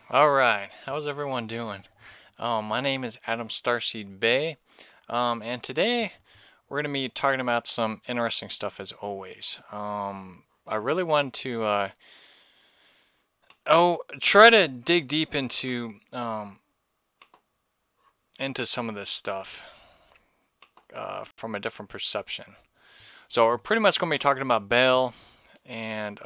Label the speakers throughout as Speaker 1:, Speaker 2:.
Speaker 1: All right, how's everyone doing? My name is Adam Starseed Bey, and today we're going to be talking about some interesting stuff as always. I really want to try to dig deep into some of this stuff from a different perception. So we're pretty much going to be talking about Baal and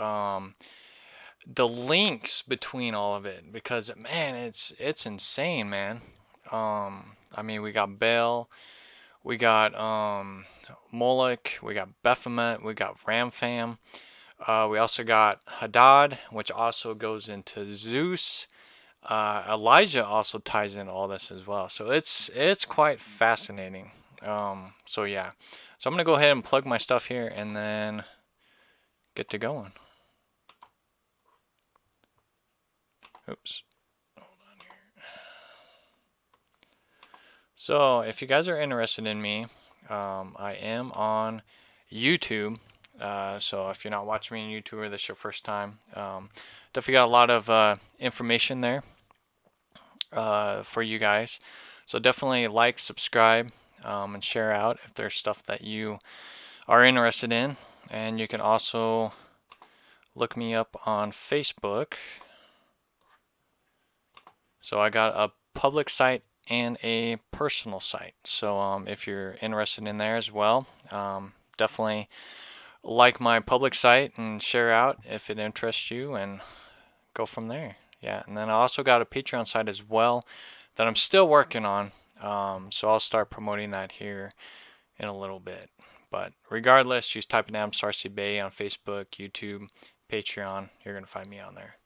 Speaker 1: the links between all of it because man, it's insane, man. I mean, we got Baal. We got Molech, we got Baphomet, we got Remphan. We also got Hadad, which also goes into Zeus. Elijah also ties in all this as well. So it's quite fascinating. So yeah. So I'm gonna go ahead and plug my stuff here and then get to going. Oops. So if you guys are interested in me, I am on YouTube. So if you're not watching me on YouTube or this is your first time, definitely got a lot of information there for you guys. So definitely like, subscribe, and share out if there's stuff that you are interested in. And you can also look me up on Facebook. So I got a public site and a personal site. So if you're interested in there as well, definitely like my public site and share out if it interests you and go from there. Yeah, and then I also got a Patreon site as well that I'm still working on. So I'll start promoting that here in a little bit. But regardless, just type in Starseed Bey on Facebook, YouTube, Patreon. You're going to find me on there.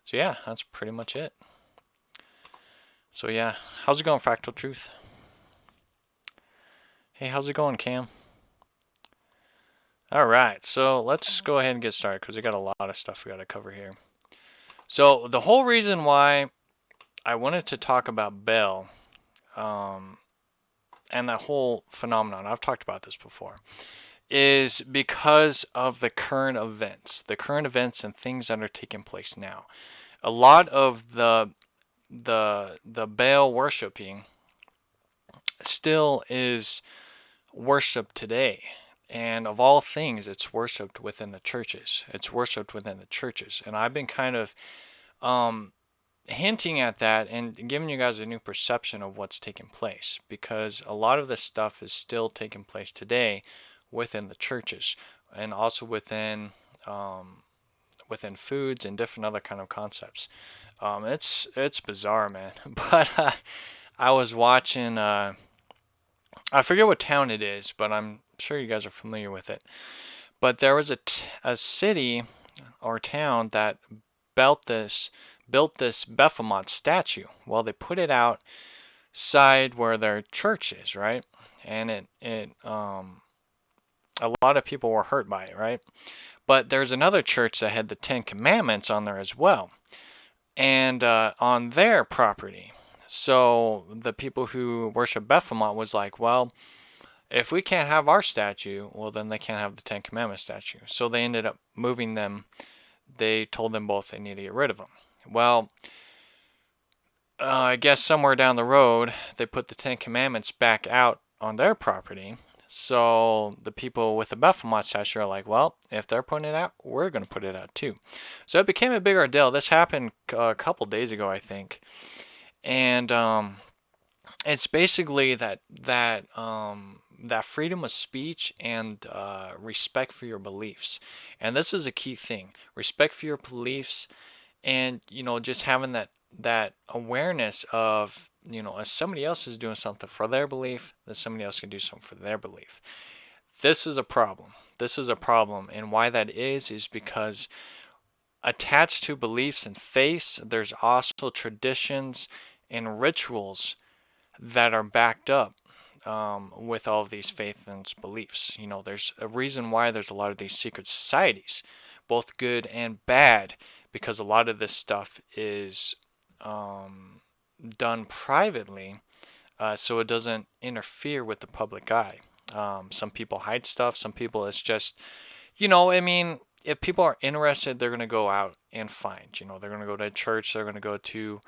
Speaker 1: So yeah, that's pretty much it. So yeah, how's it going, Fractal Truth? Hey, how's it going, Cam? All right, so let's go ahead and get started because we got a lot of stuff we got to cover here. So the whole reason why I wanted to talk about Bell um, and that whole phenomenon, I've talked about this before, is because of the current events and things that are taking place now. A lot of the Baal worshiping still is worshipped today. And of all things, it's worshipped within the churches. It's worshipped within the churches. And I've been kind of um, hinting at that and giving you guys a new perception of what's taking place because a lot of this stuff is still taking place today within the churches and also um, within foods and different other kind of concepts. It's bizarre, man. But I was watching. I forget what town it is, but I'm sure you guys are familiar with it. But there was a city or town that built this Baphomet statue. Well, they put it outside where their church is, right? And it a lot of people were hurt by it, right? But there's another church that had the Ten Commandments on there as well, and on their property. So the people who worship Baphomet was like, well, if we can't have our statue, well, then they can't have the Ten Commandments statue. So they ended up moving them. They told them both they need to get rid of them. Well, I guess somewhere down the road, they put the Ten Commandments back out on their property. So the people with the Baphomet statue are like, well, if they're putting it out, we're going to put it out too. So it became a bigger deal. This happened a couple days ago, I think. And it's basically that freedom of speech and respect for your beliefs. And this is a key thing: respect for your beliefs, and just having that awareness of if somebody else is doing something for their belief, then somebody else can do something for their belief. This is a problem. This is a problem, and why that is because attached to beliefs and faiths, there's also traditions and rituals that are backed up with all of these faith and beliefs. There's a reason why there's a lot of these secret societies, both good and bad, because a lot of this stuff is um, done privately, so it doesn't interfere with the public eye. Some people hide stuff. Some people it's just, I mean, if people are interested, they're going to go out and find. They're going to go to church. They're going to go to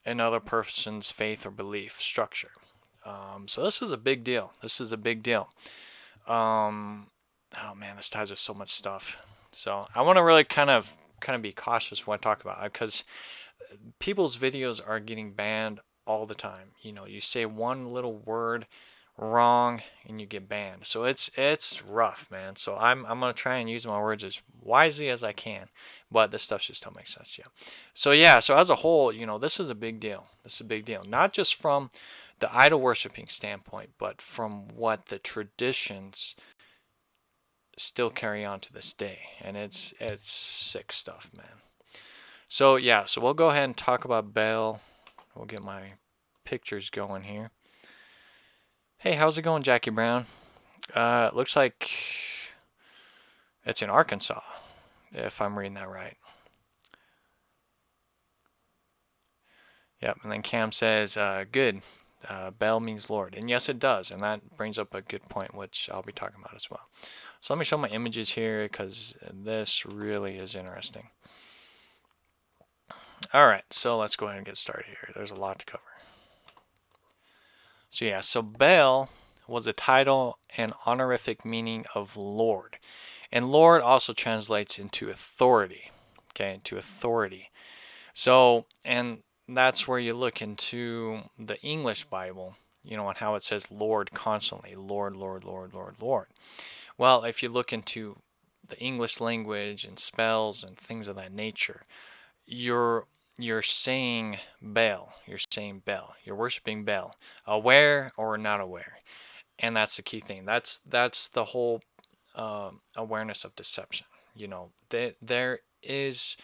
Speaker 1: another person's faith or belief structure. So this is a big deal. This is a big deal. Oh man, this ties with so much stuff. So I want to really kind of be cautious when I talk about it, because people's videos are getting banned all the time. You say one little word wrong and you get banned. So it's rough, man. So I'm gonna try and use my words as wisely as I can, but this stuff just don't make sense, yeah. So as a whole, this is a big deal. This is a big deal, not just from the idol worshiping standpoint, but from what the traditions still carry on to this day, and it's sick stuff, man. So yeah, so we'll go ahead and talk about Baal. We'll get my pictures going here. Hey, how's it going, Jackie Brown? Looks like it's in Arkansas, if I'm reading that right. Yep, and then Cam says, good. Baal means Lord. And yes, it does. And that brings up a good point, which I'll be talking about as well. So let me show my images here, because this really is interesting. All right, so let's go ahead and get started here. There's a lot to cover. So yeah, so Baal was a title and honorific meaning of Lord. And Lord also translates into authority. Okay, into authority. So, and that's where you look into the English Bible, and how it says Lord constantly. Lord, Lord, Lord, Lord, Lord. Well, if you look into the English language and spells and things of that nature, you're saying Baal. You're saying Baal. You're worshiping Baal, aware or not aware, and that's the key thing. That's the whole awareness of deception. There is.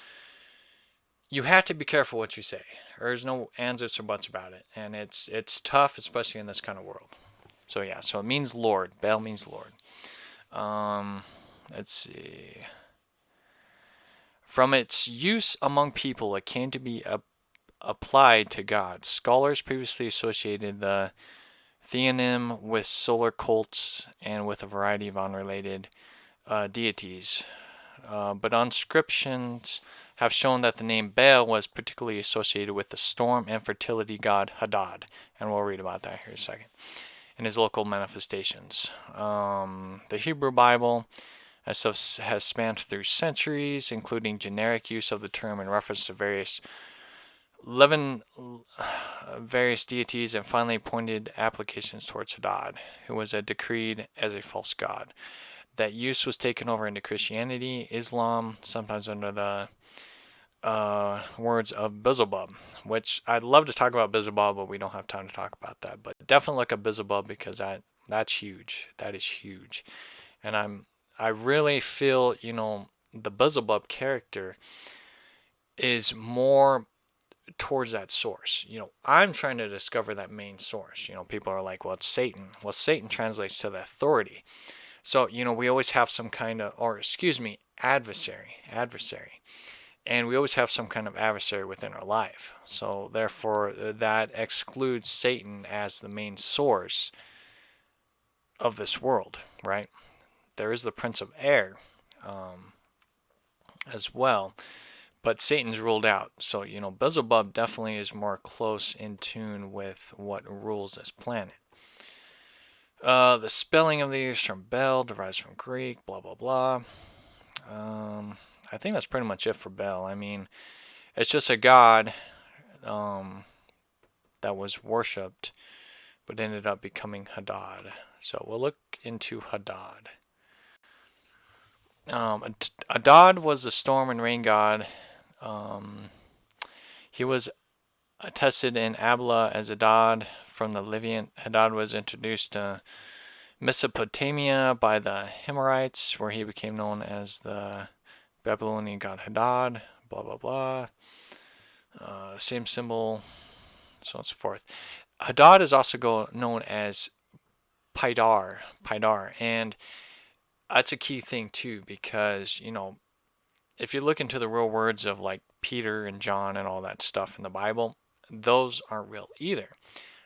Speaker 1: You have to be careful what you say. There's no ands, ifs, or buts about it, and it's tough, especially in this kind of world. So yeah, so it means Lord. Baal means Lord. Let's see. From its use among people, it came to be applied to God. Scholars previously associated the theonym with solar cults and with a variety of unrelated deities. But inscriptions have shown that the name Baal was particularly associated with the storm and fertility god Hadad, and we'll read about that here in a second, in his local manifestations. The Hebrew Bible has spanned through centuries, including generic use of the term in reference to various deities, and finally pointed applications towards Hadad, who was decreed as a false god. That use was taken over into Christianity, Islam, sometimes under the words of Beelzebub, which I'd love to talk about Beelzebub, but we don't have time to talk about that. But definitely look at Beelzebub, because that's huge. That is huge, and I really feel the Beelzebub character is more towards that source. I'm trying to discover that main source. People are like, well, it's Satan. Well, Satan translates to the authority. So, we always have some kind of, or excuse me, adversary. And we always have some kind of adversary within our life. So, therefore, that excludes Satan as the main source of this world, right? There is the Prince of Air as well, but Satan's ruled out. So, Beelzebub definitely is more close in tune with what rules this planet. The spelling of these from Bel derives from Greek, blah, blah, blah. I think that's pretty much it for Bel. I mean, it's just a god that was worshipped, but ended up becoming Hadad. So we'll look into Hadad. Hadad was the storm and rain god. He was attested in Abla as Hadad from the Levant. Hadad was introduced to Mesopotamia by the Himyarites, where he became known as the Babylonian god Hadad, blah, blah, blah. Same symbol, so on and so forth. Hadad is also known as Paidar, and that's a key thing too, because, if you look into the real words of like Peter and John and all that stuff in the Bible, those aren't real either.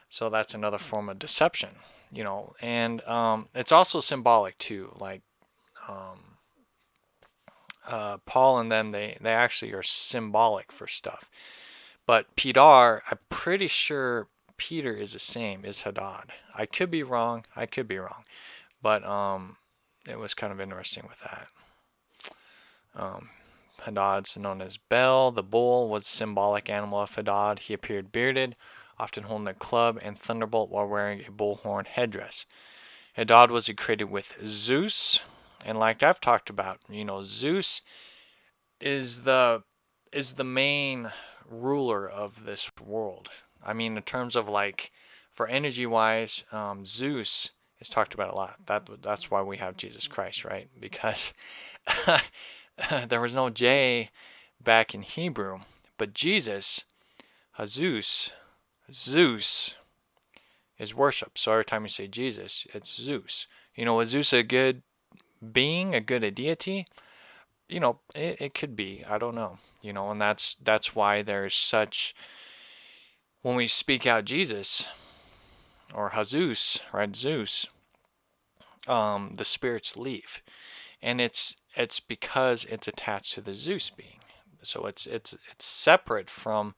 Speaker 1: So that's another form of deception, and it's also symbolic too. Like Paul and them, they actually are symbolic for stuff. But Pedar, I'm pretty sure Peter is the same as Hadad. I could be wrong. But it was kind of interesting with that. Hadad's known as Bel. The bull was a symbolic animal of Hadad. He appeared bearded, often holding a club and thunderbolt while wearing a bullhorn headdress. Hadad was equated with Zeus, and like I've talked about, Zeus is the main ruler of this world. I mean, in terms of like, for energy wise, Zeus is talked about a lot. That's why we have Jesus Christ, right? Because there was no J back in Hebrew, but Jesus, Zeus is worship. So every time you say Jesus, it's Zeus. Was Zeus a good being, a good deity? It could be. I don't know. And that's why there's such, when we speak out Jesus or Jesus, right? Zeus, the spirits leave, and it's because it's attached to the Zeus being. So it's separate from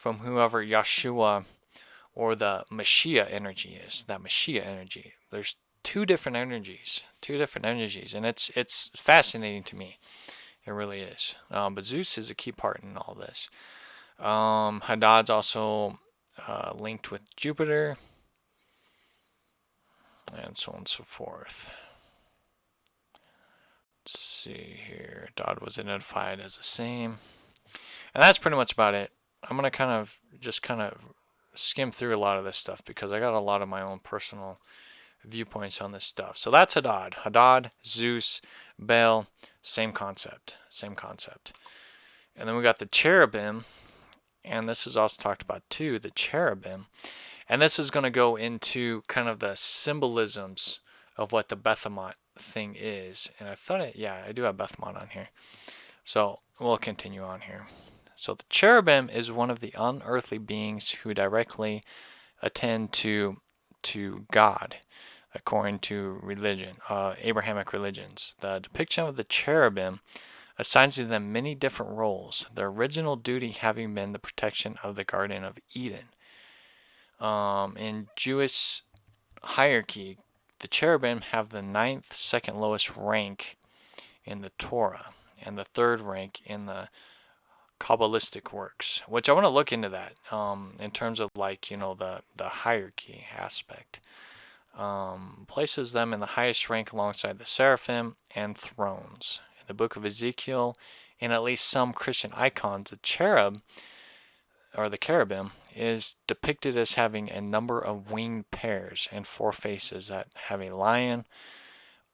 Speaker 1: whoever Yeshua or the Mashiach energy is. That Mashiach energy. There's two different energies, and it's fascinating to me. It really is. But Zeus is a key part in all this. Hadad's also linked with Jupiter, and so on and so forth. Let's see here. Hadad was identified as the same. And that's pretty much about it. I'm going to just skim through a lot of this stuff because I got a lot of my own personal viewpoints on this stuff. So that's Hadad. Hadad, Zeus, Baal, same concept. And then we got the cherubim, and this is also talked about too, the cherubim. And this is going to go into kind of the symbolisms of what the Baphomet thing is. And I thought I do have Baphomet on here. So we'll continue on here. So the cherubim is one of the unearthly beings who directly attend to God, according to religion, Abrahamic religions. The depiction of the cherubim assigns to them many different roles, their original duty having been the protection of the Garden of Eden. In Jewish hierarchy, the cherubim have the ninth, second lowest rank in the Torah, and the third rank in the Kabbalistic works, which I want to look into that in terms of like, the hierarchy aspect. Places them in the highest rank alongside the seraphim and thrones. In the book of Ezekiel, in at least some Christian icons, the cherub, or the cherubim, is depicted as having a number of winged pairs and four faces that have a lion,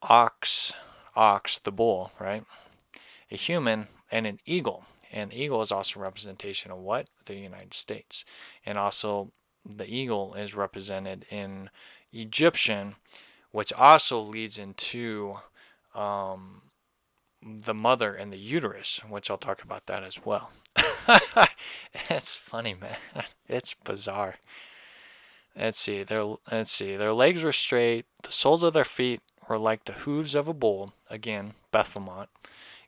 Speaker 1: ox, the bull, right? A human, and an eagle. And eagle is also a representation of what? The United States. And also the eagle is represented in Egyptian, which also leads into the mother and the uterus, which I'll talk about that as well. It's funny, man. It's bizarre. Let's see. Their legs were straight. The soles of their feet were like the hooves of a bull. Again, Baphomet.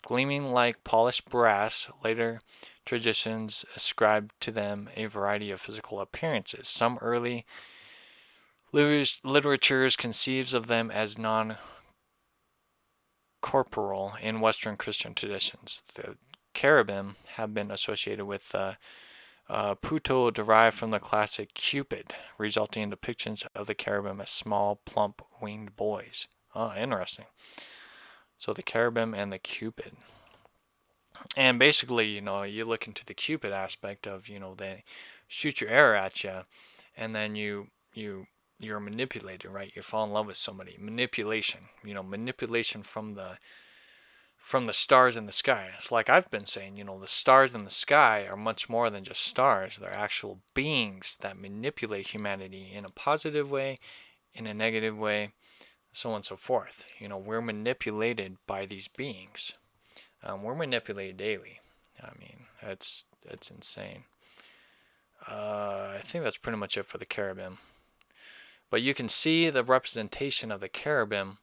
Speaker 1: Gleaming like polished brass. Later traditions ascribed to them a variety of physical appearances. Some early literatures conceives of them as non-corporeal in Western Christian traditions. The cherubim have been associated with Puto, derived from the classic Cupid, resulting in depictions of the cherubim as small, plump, winged boys. Oh, interesting. So the cherubim and the Cupid. And basically, you look into the Cupid aspect of, they shoot your arrow at you, and then you're manipulated, right? You fall in love with somebody. Manipulation, manipulation from the stars in the sky. It's like I've been saying, the stars in the sky are much more than just stars. They're actual beings that manipulate humanity in a positive way, in a negative way, so on and so forth. We're manipulated by these beings. We're manipulated daily. I mean, it's insane. I think that's pretty much it for the cherubim. But you can see the representation of the cherubim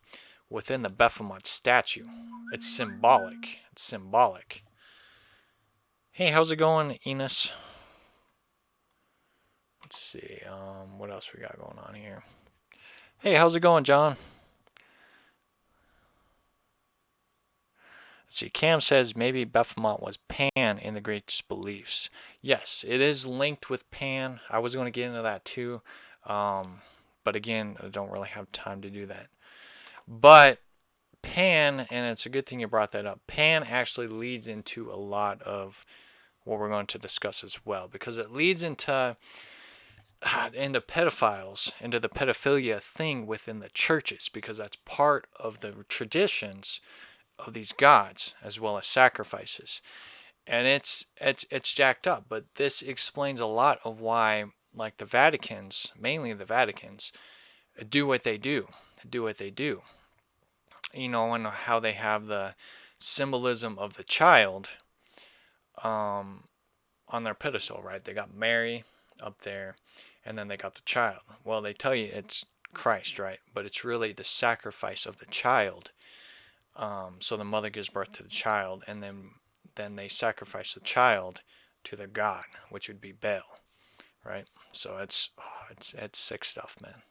Speaker 1: within the Baphomet statue. It's symbolic. It's symbolic. Hey, how's it going, Enos? Let's see. What else we got going on here? Hey, how's it going, John? Let's see. Cam says maybe Baphomet was Pan in the Greek beliefs. Yes, it is linked with Pan. I was going to get into that too, but again, I don't really have time to do that. But Pan, and it's a good thing you brought that up, Pan actually leads into a lot of what we're going to discuss as well, because it leads into pedophiles, into the pedophilia thing within the churches, because that's part of the traditions of these gods as well as sacrifices, and it's jacked up. But this explains a lot of why, like the Vaticans, mainly the Vaticans, do what they do, and how they have the symbolism of the child on their pedestal, right? They got Mary up there, and then they got the child. Well, they tell you it's Christ, right? But it's really the sacrifice of the child. So the mother gives birth to the child, and then they sacrifice the child to their god, which would be Baal, right? So it's sick stuff, man.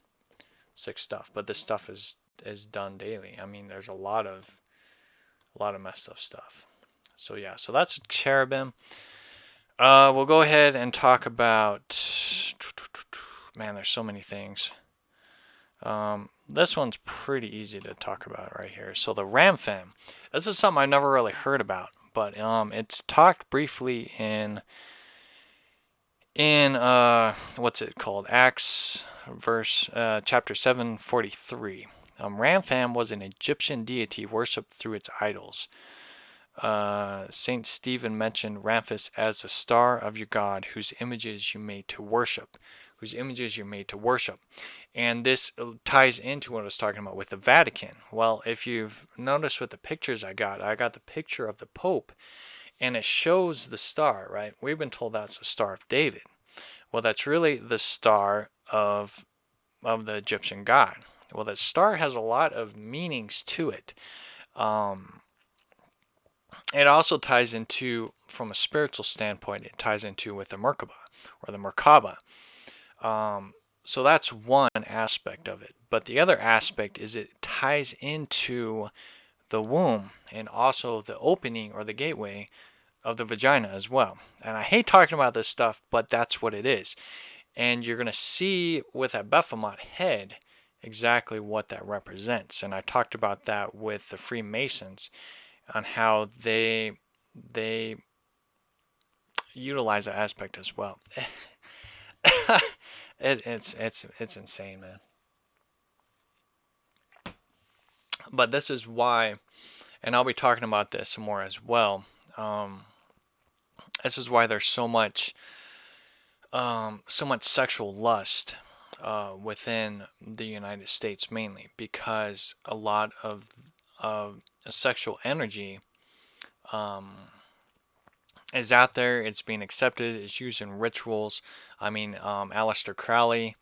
Speaker 1: Sick stuff. But this stuff is done daily. I mean, there's a lot of messed up stuff. So yeah, so that's Cherubim. We'll go ahead and talk about, man, there's so many things. This one's pretty easy to talk about right here. So the Remphan. This is something I never really heard about, but it's talked briefly in what's it called? Acts chapter 7:43. Remphan was an Egyptian deity worshipped through its idols. Saint Stephen mentioned Ramphis as the star of your God, whose images you made to worship. And this ties into what I was talking about with the Vatican. Well, if you've noticed with the pictures I got the picture of the Pope, and it shows the star, right? We've been told that's the Star of David. Well, that's really the star of the Egyptian god. Well, that star has a lot of meanings to it. It also ties into, from a spiritual standpoint, it ties into with the Merkaba or the Merkaba. So that's one aspect of it. But the other aspect is it ties into the womb and also the opening or the gateway of the vagina as well. And I hate talking about this stuff, but that's what it is. And you're going to see with that Baphomet head exactly what that represents. And I talked about that with the Freemasons on how they utilize that aspect as well. It's insane, man. But this is why, and I'll be talking about this some more as well. This is why there's so much sexual lust within the United States, mainly because a lot of sexual energy is out there. It's being accepted. It's used in rituals. I mean, Aleister Crowley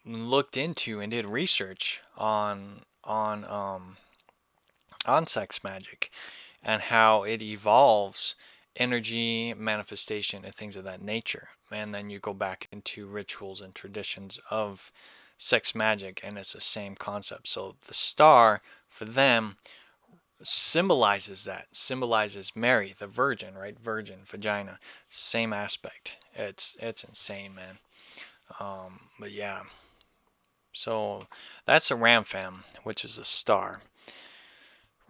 Speaker 1: looked into and did research on sex magic and how it evolves energy manifestation and things of that nature. And then you go back into rituals and traditions of sex magic, and it's the same concept. So the star for them symbolizes Mary, the virgin, right? Virgin, vagina, same aspect. It's insane, man. But yeah, so that's a Remphan, which is a star.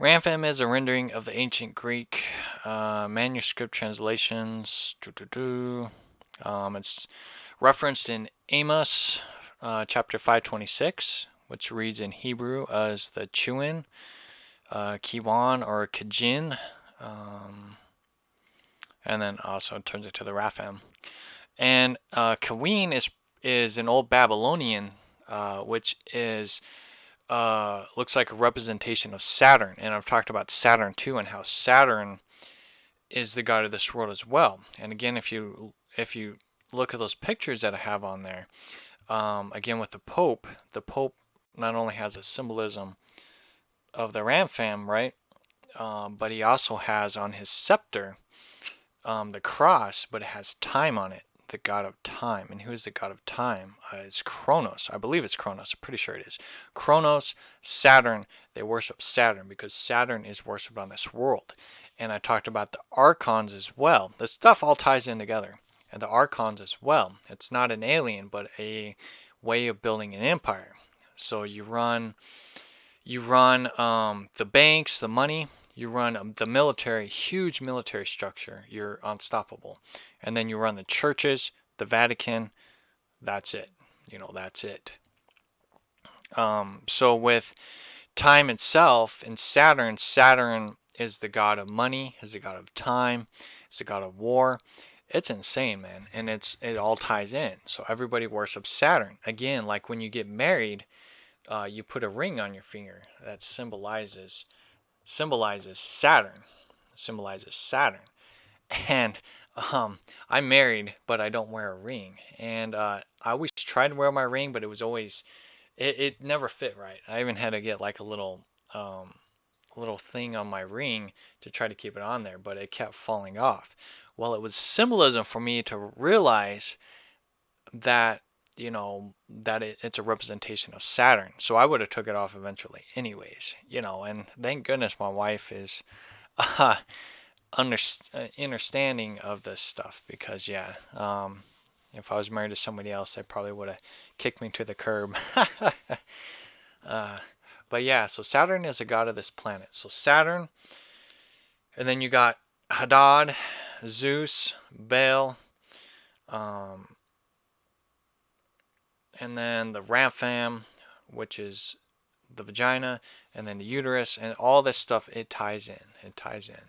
Speaker 1: Remphan is a rendering of the ancient Greek manuscript translations. It's referenced in Amos chapter 5:26, which reads in Hebrew as the Chewin, Kiwan, or Kajin, and then also turns it to the Remphan. And Kawin is an old Babylonian, which is looks like a representation of Saturn. And I've talked about Saturn too, and how Saturn is the god of this world as well. And again, if you look at those pictures that I have on there, again with the Pope not only has a symbolism of the Remphan, right? But he also has on his scepter the cross, but it has time on it, the god of time. And who is the god of time? It's Kronos. I believe it's Kronos. I'm pretty sure it is. Kronos, Saturn. They worship Saturn because Saturn is worshipped on this world. And I talked about the archons as well. This stuff all ties in together. And the archons as well. It's not an alien, but a way of building an empire. So you run the banks, the money, you run the military, huge military structure. You're unstoppable. And then you run the churches, the Vatican. That's it. That's it. So with time itself and Saturn, Saturn is the god of money, is the god of time, is the god of war. It's insane, man, and it all ties in. So everybody worships Saturn. Again, like when you get married, you put a ring on your finger that symbolizes Saturn. Symbolizes Saturn. And I'm married, but I don't wear a ring. And I always tried to wear my ring, but it was always it never fit right. I even had to get like a little thing on my ring to try to keep it on there, but it kept falling off. Well, it was symbolism for me to realize that it's a representation of Saturn. So I would have took it off eventually anyways, and thank goodness my wife is uh, understanding of this stuff because yeah, if I was married to somebody else, they probably would have kicked me to the curb. uh, but yeah, so Saturn is a god of this planet. So Saturn, and then you got Hadad, Zeus, Baal, um, and then the Remphan, which is the vagina, and then the uterus, and all this stuff, it ties in. It ties in.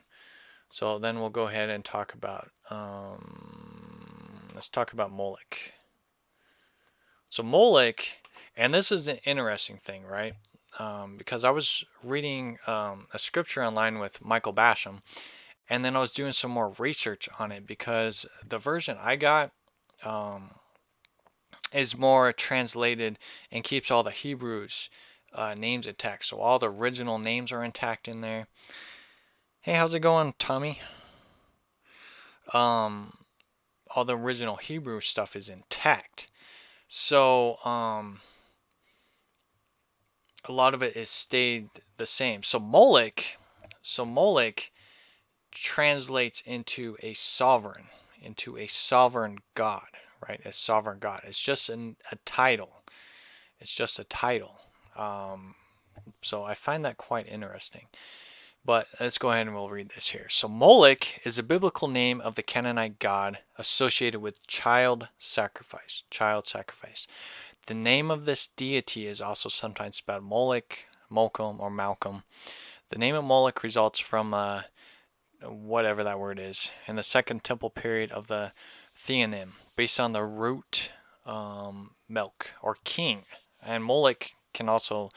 Speaker 1: So then we'll go ahead and talk about, let's talk about Molech. So Molech, and this is an interesting thing, right? Because I was reading a scripture online with Michael Basham, and then I was doing some more research on it because the version I got is more translated and keeps all the Hebrews names intact. So all the original names are intact in there. Hey, how's it going, Tommy? Um, all the original Hebrew stuff is intact. So a lot of it is stayed the same. So Molech translates into a sovereign god, right? A sovereign god. It's just a title. It's just a title. So I find that quite interesting. But let's go ahead and we'll read this here. So Molech is a biblical name of the Canaanite god associated with child sacrifice. Child sacrifice. The name of this deity is also sometimes spelled Molech, Molcom, or Malcolm. The name of Molech results from whatever that word is in the Second Temple period of the theonym, based on the root milk or king. And Molech can also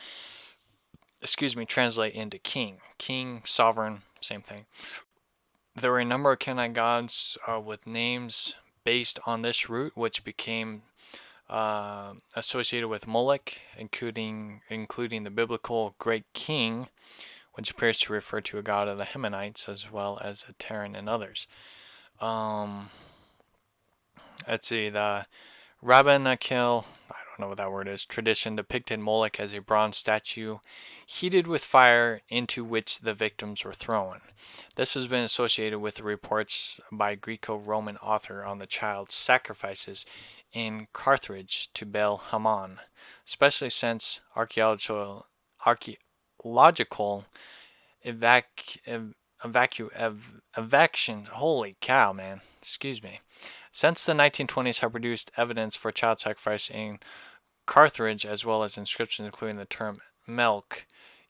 Speaker 1: translate into king. King, sovereign, same thing. There were a number of Canaanite gods with names based on this root, which became associated with Molech, including the biblical Great King, which appears to refer to a god of the Hemonites, as well as a Terran and others. Let's see, the Rabbinical, I don't know what that word is, tradition depicted Molech as a bronze statue heated with fire into which the victims were thrown. This has been associated with the reports by Greco-Roman author on the child sacrifices in Carthage to Baal Haman, especially since archaeological evacuations, holy cow, man, excuse me, since the 1920s have produced evidence for child sacrifice in Carthage, as well as inscriptions including the term milk,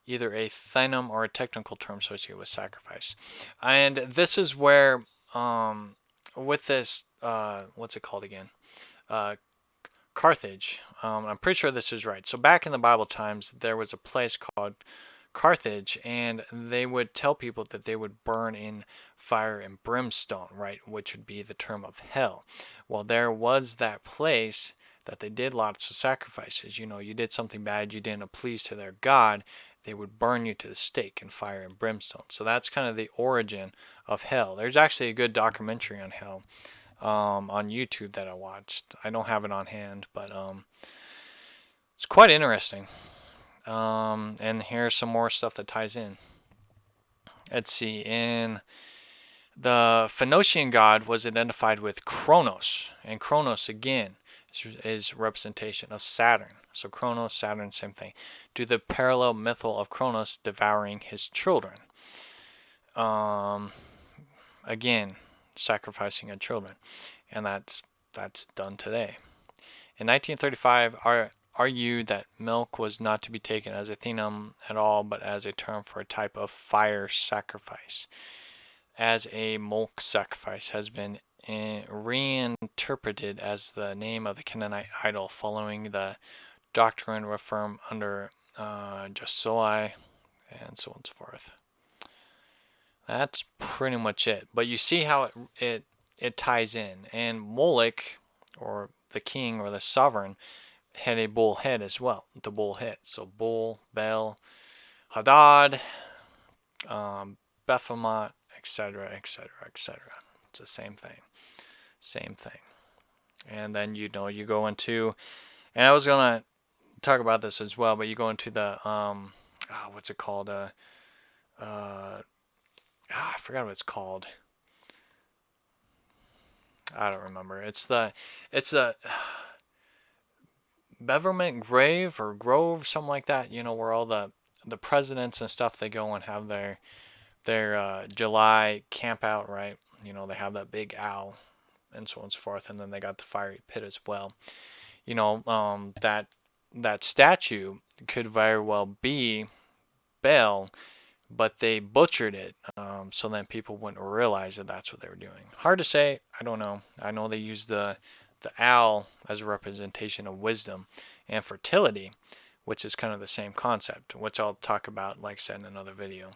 Speaker 1: either a theonym or a technical term associated with sacrifice. And this is where, with this, what's it called again? Carthage. I'm pretty sure this is right. So back in the Bible times, there was a place called Carthage, and they would tell people that they would burn in fire and brimstone, right, which would be the term of hell. Well, there was that place that they did lots of sacrifices. You know, you did something bad, you didn't please to their god, they would burn you to the stake in fire and brimstone. So that's kind of the origin of hell. There's actually a good documentary on hell on YouTube that I watched. I don't have it on hand, but it's quite interesting. And here's some more stuff that ties in. Let's see. In the Phoenician god was identified with Kronos, and Kronos again is representation of Saturn. So Kronos, Saturn, same thing. To the parallel mythal of Kronos devouring his children. Again, sacrificing of children, and that's done today. In 1935, argued that milk was not to be taken as a thenum at all, but as a term for a type of fire sacrifice, as a milk sacrifice has been reinterpreted as the name of the Canaanite idol, following the doctrine reformed under Josiah, and so on and so forth. That's pretty much it. But you see how it ties in. And Molech, or the king or the sovereign, had a bull head as well. The bull head. So bull, Baal, Hadad, Baphomet, etc., etc., etc. It's the same thing. Same thing. And then you go into, and I was gonna talk about this as well, but you go into the what's it called? I forgot what it's called. I don't remember. It's the Beverment Grave or Grove, something like that. You know, where all the presidents and stuff, they go and have their July camp out, right? You know, they have that big owl and so on and so forth, and then they got the fiery pit as well. You know, that statue could very well be Baal, but they butchered it, so then people wouldn't realize that that's what they were doing. Hard to say. I don't know. I know they used the owl as a representation of wisdom and fertility, which is kind of the same concept, which I'll talk about, like I said, in another video.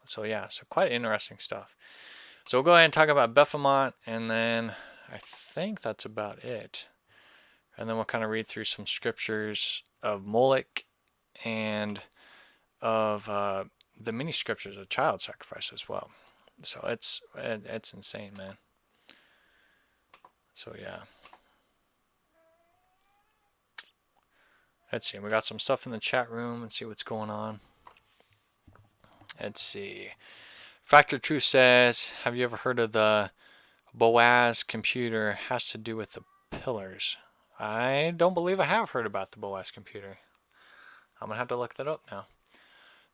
Speaker 1: So yeah, so quite interesting stuff. So we'll go ahead and talk about Baphomet, and then I think that's about it. And then we'll kind of read through some scriptures of Molech and of the many scriptures of child sacrifice as well. So it's insane, man. So yeah. Let's see. We got some stuff in the chat room and see what's going on. Let's see. Factor Truth says, have you ever heard of the Boaz computer? Has to do with the pillars. I don't believe I have heard about the Boaz computer. I'm going to have to look that up now.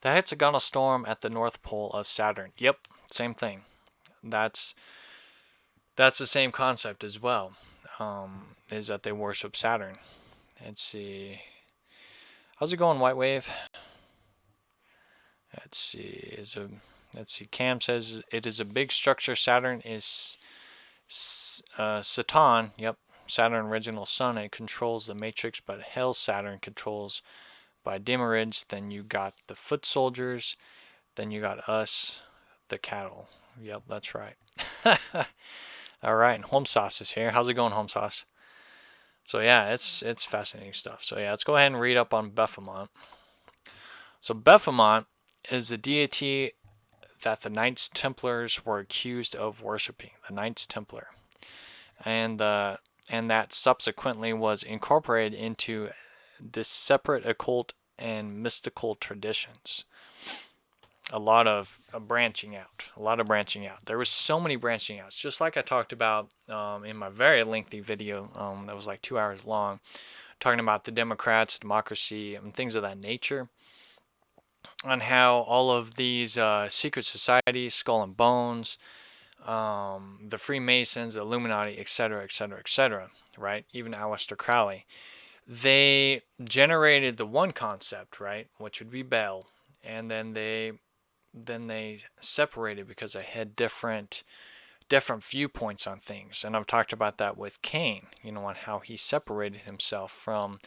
Speaker 1: The hexagonal storm at the North Pole of Saturn. Yep, same thing. That's the same concept as well. Is that they worship Saturn. Let's see. How's it going, White Wave? Let's see. Cam says it is a big structure. Saturn is Saturn. Yep. Saturn original sun. It controls the matrix, but hell Saturn controls by demerids. Then you got the foot soldiers. Then you got us, the cattle. Yep, that's right. All right, and Home Sauce is here. How's it going, Home Sauce? So yeah, it's fascinating stuff. So yeah, let's go ahead and read up on Baphomet. So Baphomet is the deity that the Knights Templars were accused of worshiping. The Knights Templar, and that subsequently was incorporated into the separate occult and mystical traditions. A lot of branching out. There was so many branching outs, just like I talked about in my very lengthy video that was like 2 hours long, talking about the Democrats, democracy, and things of that nature, on how all of these secret societies, Skull and Bones, the Freemasons, the Illuminati, etc., etc., etc., right? Even Aleister Crowley, they generated the one concept, right, which would be Baal, and then they separated because they had different viewpoints on things. And I've talked about that with Cain, you know, on how he separated himself from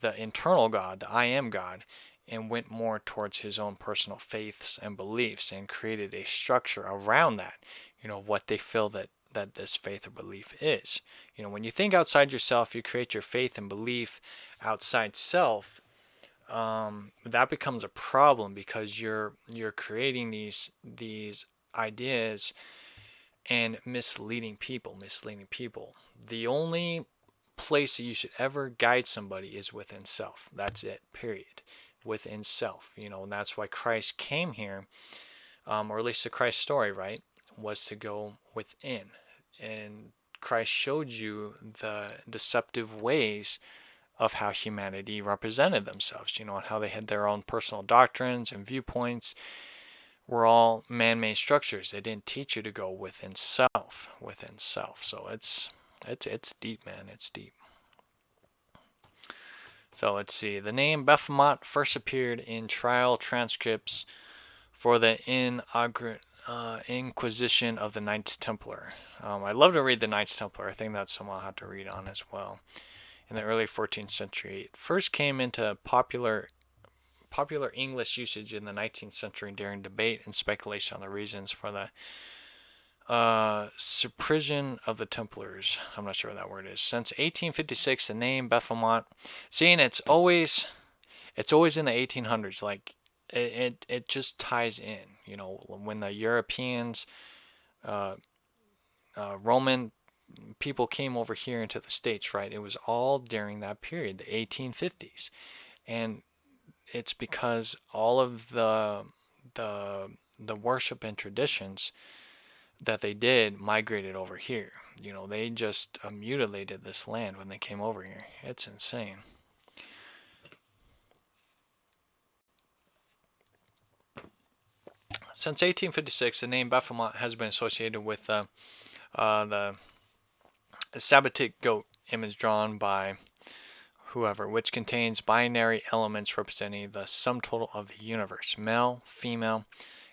Speaker 1: the internal God, the I am God, and went more towards his own personal faiths and beliefs, and created a structure around that, you know, what they feel that that this faith or belief is. When you think outside yourself, you create your faith and belief outside self. That becomes a problem because you're creating these ideas and misleading people. The only place that you should ever guide somebody is within self. That's it, period. Within self, and that's why Christ came here, or at least the Christ story, right, was to go within. And Christ showed you the deceptive ways of how humanity represented themselves, and how they had their own personal doctrines and viewpoints were all man-made structures. They didn't teach you to go within self, So it's deep, man. It's deep. So let's see. The name Baphomet first appeared in trial transcripts for the Inquisition of the Knights Templar. I'd love to read the Knights Templar. I think that's something I'll have to read on as well. In the early 14th century, it first came into popular English usage in the 19th century during debate and speculation on the reasons for the suppression of the Templars. I'm not sure what that word is. Since 1856, the name Baphomet, seeing it's always in the 1800s. Like it just ties in. When the Europeans, Roman people came over here into the States, right? It was all during that period, the 1850s, and it's because all of the worship and traditions that they did migrated over here. They just mutilated this land when they came over here. It's insane. Since 1856, the name Baphomet has been associated with the Sabbatic goat image drawn by whoever, which contains binary elements representing the sum total of the universe: male, female,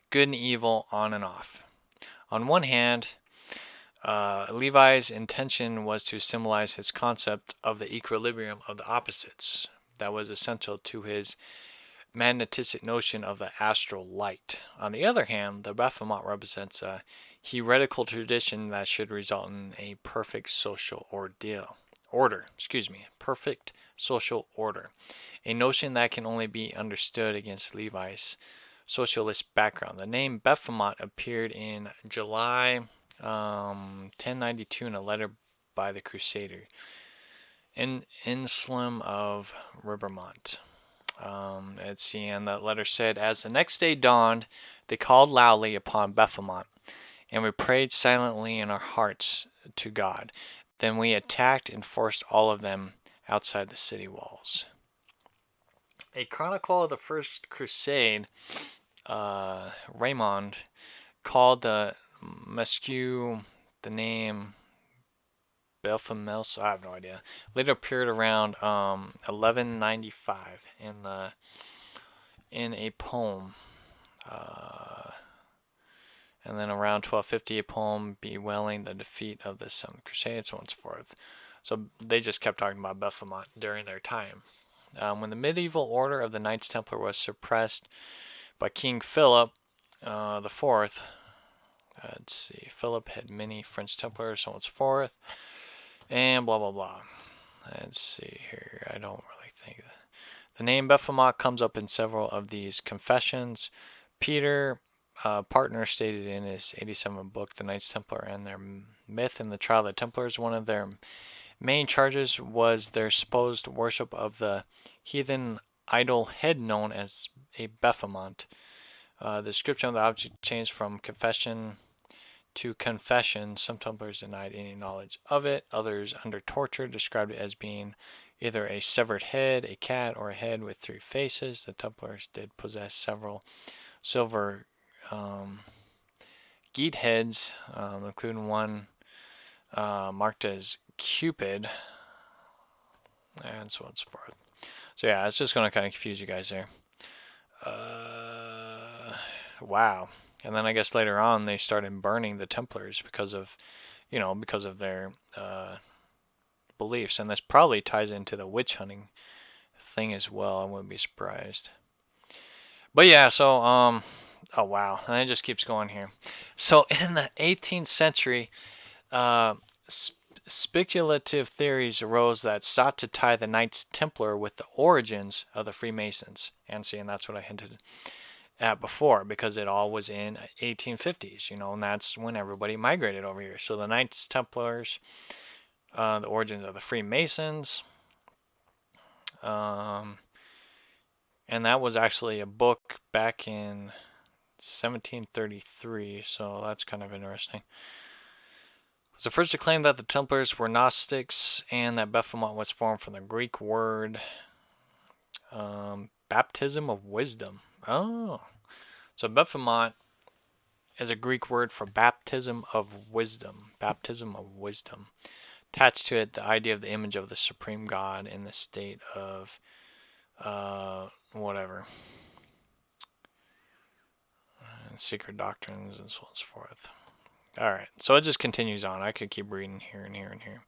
Speaker 1: good and evil, on and off. On one hand, Levi's intention was to symbolize his concept of the equilibrium of the opposites that was essential to his magnetistic notion of the astral light. On the other hand, the Baphomet represents a heretical tradition that should result in a perfect social perfect social order, a notion that can only be understood against Levi's socialist background. The name Baphomet appeared in July 1092 in a letter by the Crusader Anselm of Ribermont. Let's see, and that letter said, as the next day dawned, they called loudly upon Baphomet, and we prayed silently in our hearts to God. Then we attacked and forced all of them outside the city walls. A chronicle of the First Crusade, Raymond called the Mesque the name Baphomet. I have no idea. Later appeared around 1195 in a poem, and then around 1250 a poem bewailing the defeat of the Seventh Crusade, so on and so forth. So they just kept talking about Baphomet during their time. When the medieval order of the Knights Templar was suppressed by King Philip the Fourth, let's see, Philip had many French Templars, so on and so forth, and blah blah blah. Let's see here. I don't really think that. The name Baphomet comes up in several of these confessions. Peter Partner stated in his 87th book, The Knights Templar and Their Myth and the Trial of the Templars, one of their main charges was their supposed worship of the heathen idol head known as a Baphomet. The description of the object changed from confession to confession. Some Templars denied any knowledge of it. Others, under torture, described it as being either a severed head, a cat, or a head with three faces. The Templars did possess several silver geat heads, including one marked as Cupid, and so on and so forth. So yeah, it's just going to kind of confuse you guys there. Wow. And then I guess later on they started burning the Templars because of their beliefs, and this probably ties into the witch hunting thing as well. I wouldn't be surprised. But yeah, so oh wow, and it just keeps going here. So in the 18th century, Uh, speculative theories arose that sought to tie the Knights Templar with the origins of the Freemasons. And see, and that's what I hinted at before, because it all was in 1850s, and that's when everybody migrated over here. So the Knights Templars, the origins of the Freemasons, um, and that was actually a book back in 1733, so that's kind of interesting. It was the first to claim that the Templars were Gnostics and that Baphomet was formed from the Greek word baptism of wisdom. Oh, so Baphomet is a Greek word for baptism of wisdom. Baptism of wisdom. Attached to it, the idea of the image of the supreme God in the state of whatever. Secret doctrines and so on and so forth. Alright, so it just continues on. I could keep reading here and here and here.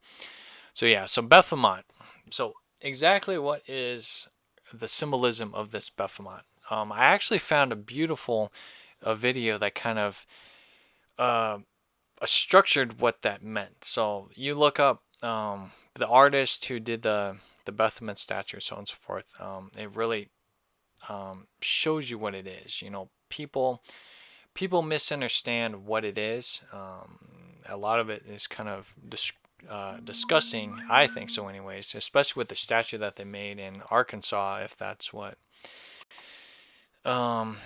Speaker 1: So yeah, so Baphomet. So exactly what is the symbolism of this Baphomet? I actually found a beautiful video that kind of structured what that meant. So you look up the artist who did the Baphomet statue, so on and so forth. It really shows you what it is. People misunderstand what it is. A lot of it is kind of discussing, I think so anyways, especially with the statue that they made in Arkansas, if that's what. Let's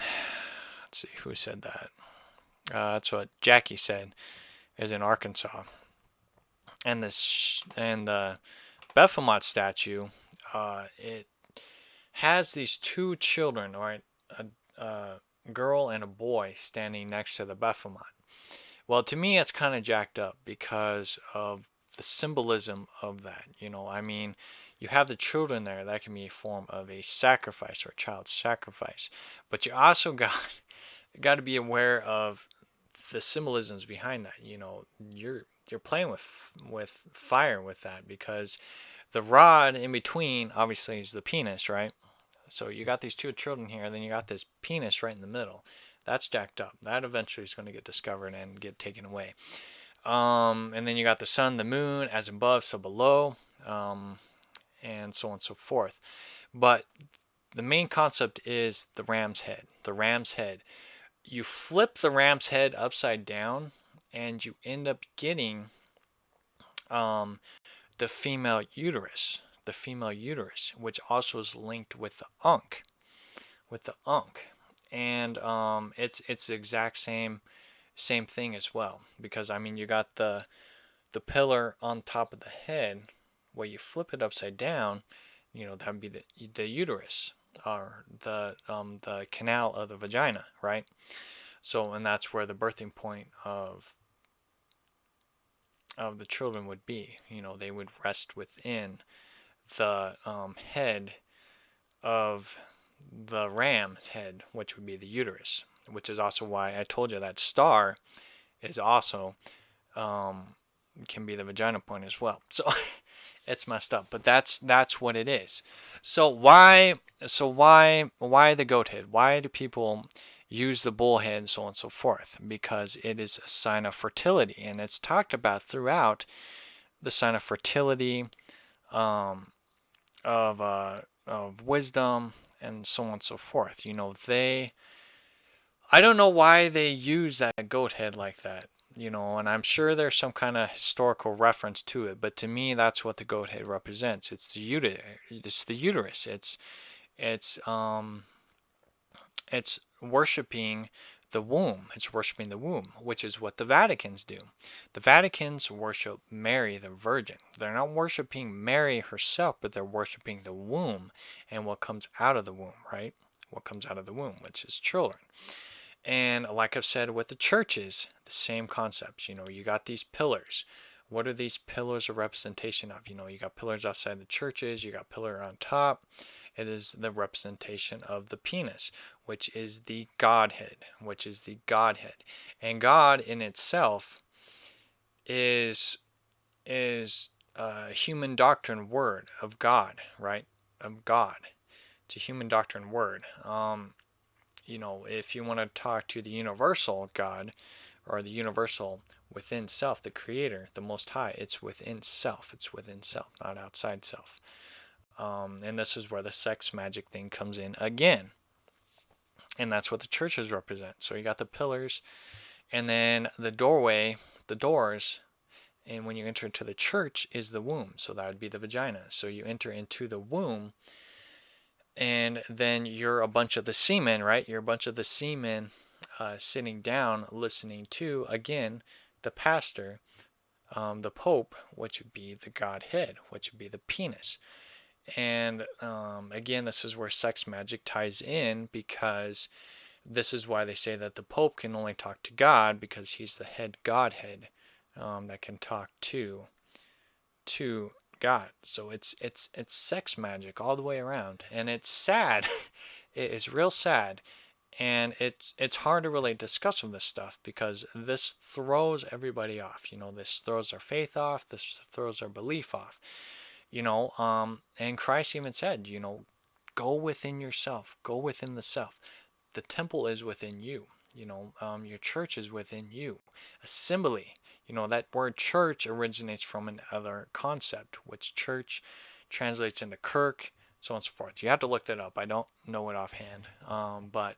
Speaker 1: see, who said that? That's what Jackie said, is in Arkansas. And the Baphomet statue, it has these two children, right? A girl and a boy standing next to the Baphomet. Well, to me, it's kind of jacked up because of the symbolism of that. I mean, you have the children there. That can be a form of a sacrifice or a child sacrifice. But you also got to be aware of the symbolisms behind that. You're playing with fire with that, because the rod in between obviously is the penis, right? So you got these two children here, and then you got this penis right in the middle. That's jacked up. That eventually is going to get discovered and get taken away. And then you got the sun, the moon, as above, so below, and so on and so forth. But the main concept is the ram's head. The ram's head. You flip the ram's head upside down, and you end up getting um, the female uterus. The female uterus, which also is linked with the Ankh. And it's the exact same thing as well, because I mean you got the pillar on top of the head, where you flip it upside down, that would be the uterus, or the canal of the vagina, right? So, and that's where the birthing point of the children would be. They would rest within the head of the ram's head, which would be the uterus, which is also why I told you that star is also can be the vagina point as well. So it's messed up, but that's what it is. So why the goat head? Why do people use the bull head and so on and so forth? Because it is a sign of fertility, and it's talked about throughout the sign of fertility, um, of wisdom, and so on and so forth. I don't know why they use that goat head like that, and I'm sure there's some kind of historical reference to it, but to me, that's what the goat head represents. It's the uterus. It's worshiping the womb. It's worshiping the womb, which is what the Vaticans do. The Vaticans worship Mary the Virgin. They're not worshiping Mary herself, but they're worshiping the womb and what comes out of the womb, right? What comes out of the womb, which is children. And like I've said with the churches, the same concepts. You got these pillars. What are these pillars a representation of? You got pillars outside the churches, you got pillar on top. It is the representation of the penis, which is the Godhead, And God in itself is a human doctrine word of God, right? Of God. It's a human doctrine word. If you want to talk to the universal God, or the universal within self, the creator, the most high. It's within self. It's within self, not outside self. And this is where the sex magic thing comes in again. And that's what the churches represent. So you got the pillars, and then the doorway, the doors, and when you enter into the church is the womb. So that would be the vagina. So you enter into the womb, and then you're a bunch of the semen, right? You're a bunch of the semen sitting down listening to, again, the pastor, the pope, which would be the godhead, which would be the penis. And again, this is where sex magic ties in, because this is why they say that the pope can only talk to God, because he's the head godhead that can talk to God. So it's sex magic all the way around, and it's sad. It is real sad, and it's hard to really discuss with this stuff, because this throws everybody off. This throws our faith off. This throws our belief off. And Christ even said, go within yourself, go within the self. The temple is within you. Your church is within you. Assembly. That word church originates from another concept, which church translates into kirk, so on and so forth. You have to look that up. I don't know it offhand. But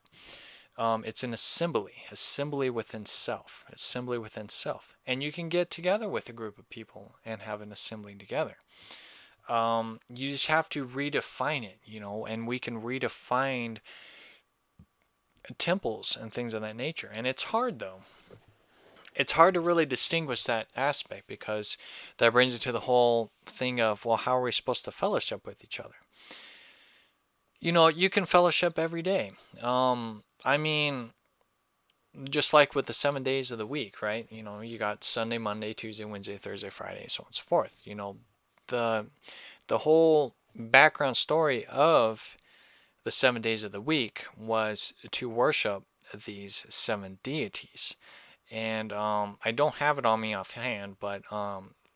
Speaker 1: it's an assembly within self, assembly within self. And you can get together with a group of people and have an assembly together. You just have to redefine it, and we can redefine temples and things of that nature. And it's hard, though. It's hard to really distinguish that aspect, because that brings it to the whole thing of, well, how are we supposed to fellowship with each other? You can fellowship every day. I mean, just like with the 7 days of the week, right? You got Sunday, Monday, Tuesday, Wednesday, Thursday, Friday, so on and so forth. The whole background story of the 7 days of the week was to worship these 7 deities. And I don't have it on me offhand, but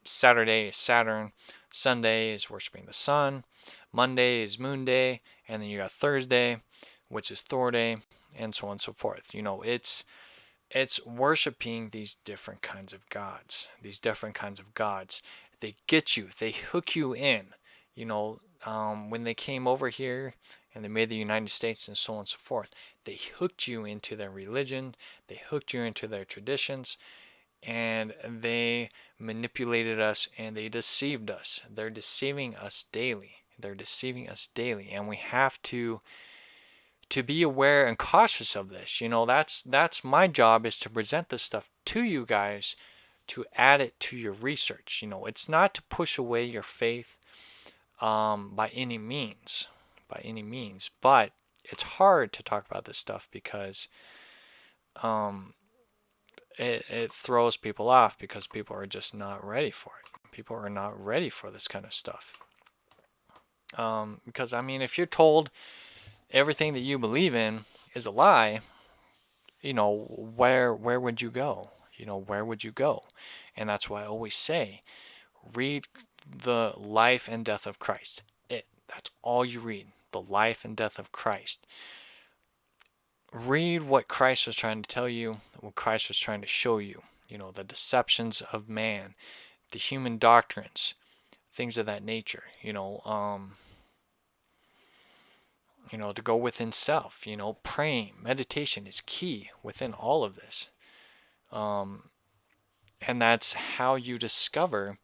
Speaker 1: Saturday is Saturn, Sunday is worshiping the sun, Monday is Moon Day, and then you got Thursday, which is Thor Day, and so on and so forth. It's worshiping these different kinds of gods. These different kinds of gods. They get you. They hook you in. When they came over here and they made the United States and so on and so forth, they hooked you into their religion. They hooked you into their traditions, and they manipulated us, and they deceived us. They're deceiving us daily. They're deceiving us daily, and we have to be aware and cautious of this. That's my job, is to present this stuff to you guys, to add it to your research. It's not to push away your faith by any means, but it's hard to talk about this stuff, because um, it throws people off, because people are just not ready for it. People are not ready for this kind of stuff. Because, I mean, if you're told everything that you believe in is a lie, where would you go? Where would you go? And that's why I always say, read the life and death of Christ. That's all you read. The life and death of Christ. Read what Christ was trying to tell you, what Christ was trying to show you. The deceptions of man, the human doctrines, things of that nature. To go within self. Praying, meditation is key within all of this. And that's how you discover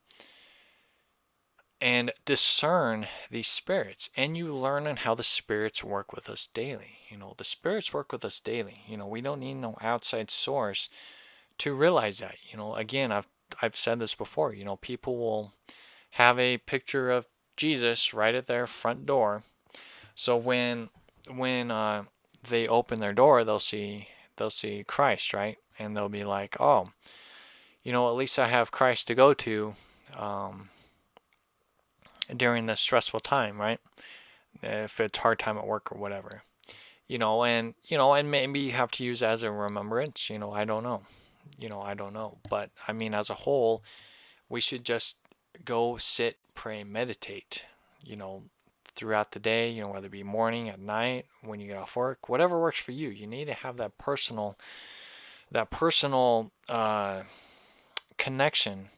Speaker 1: and discern these spirits, and you learn on how the spirits work with us daily. The spirits work with us daily. We don't need no outside source to realize that. Again, I've said this before. People will have a picture of Jesus right at their front door, so when they open their door, they'll see Christ, right? And they'll be like, oh, at least I have Christ to go to during this stressful time, right? If it's hard time at work or whatever, and maybe you have to use it as a remembrance. I don't know. I don't know. But I mean, as a whole, we should just go sit, pray, meditate. Throughout the day. Whether it be morning, at night, when you get off work, whatever works for you. You need to have that personal that personal connection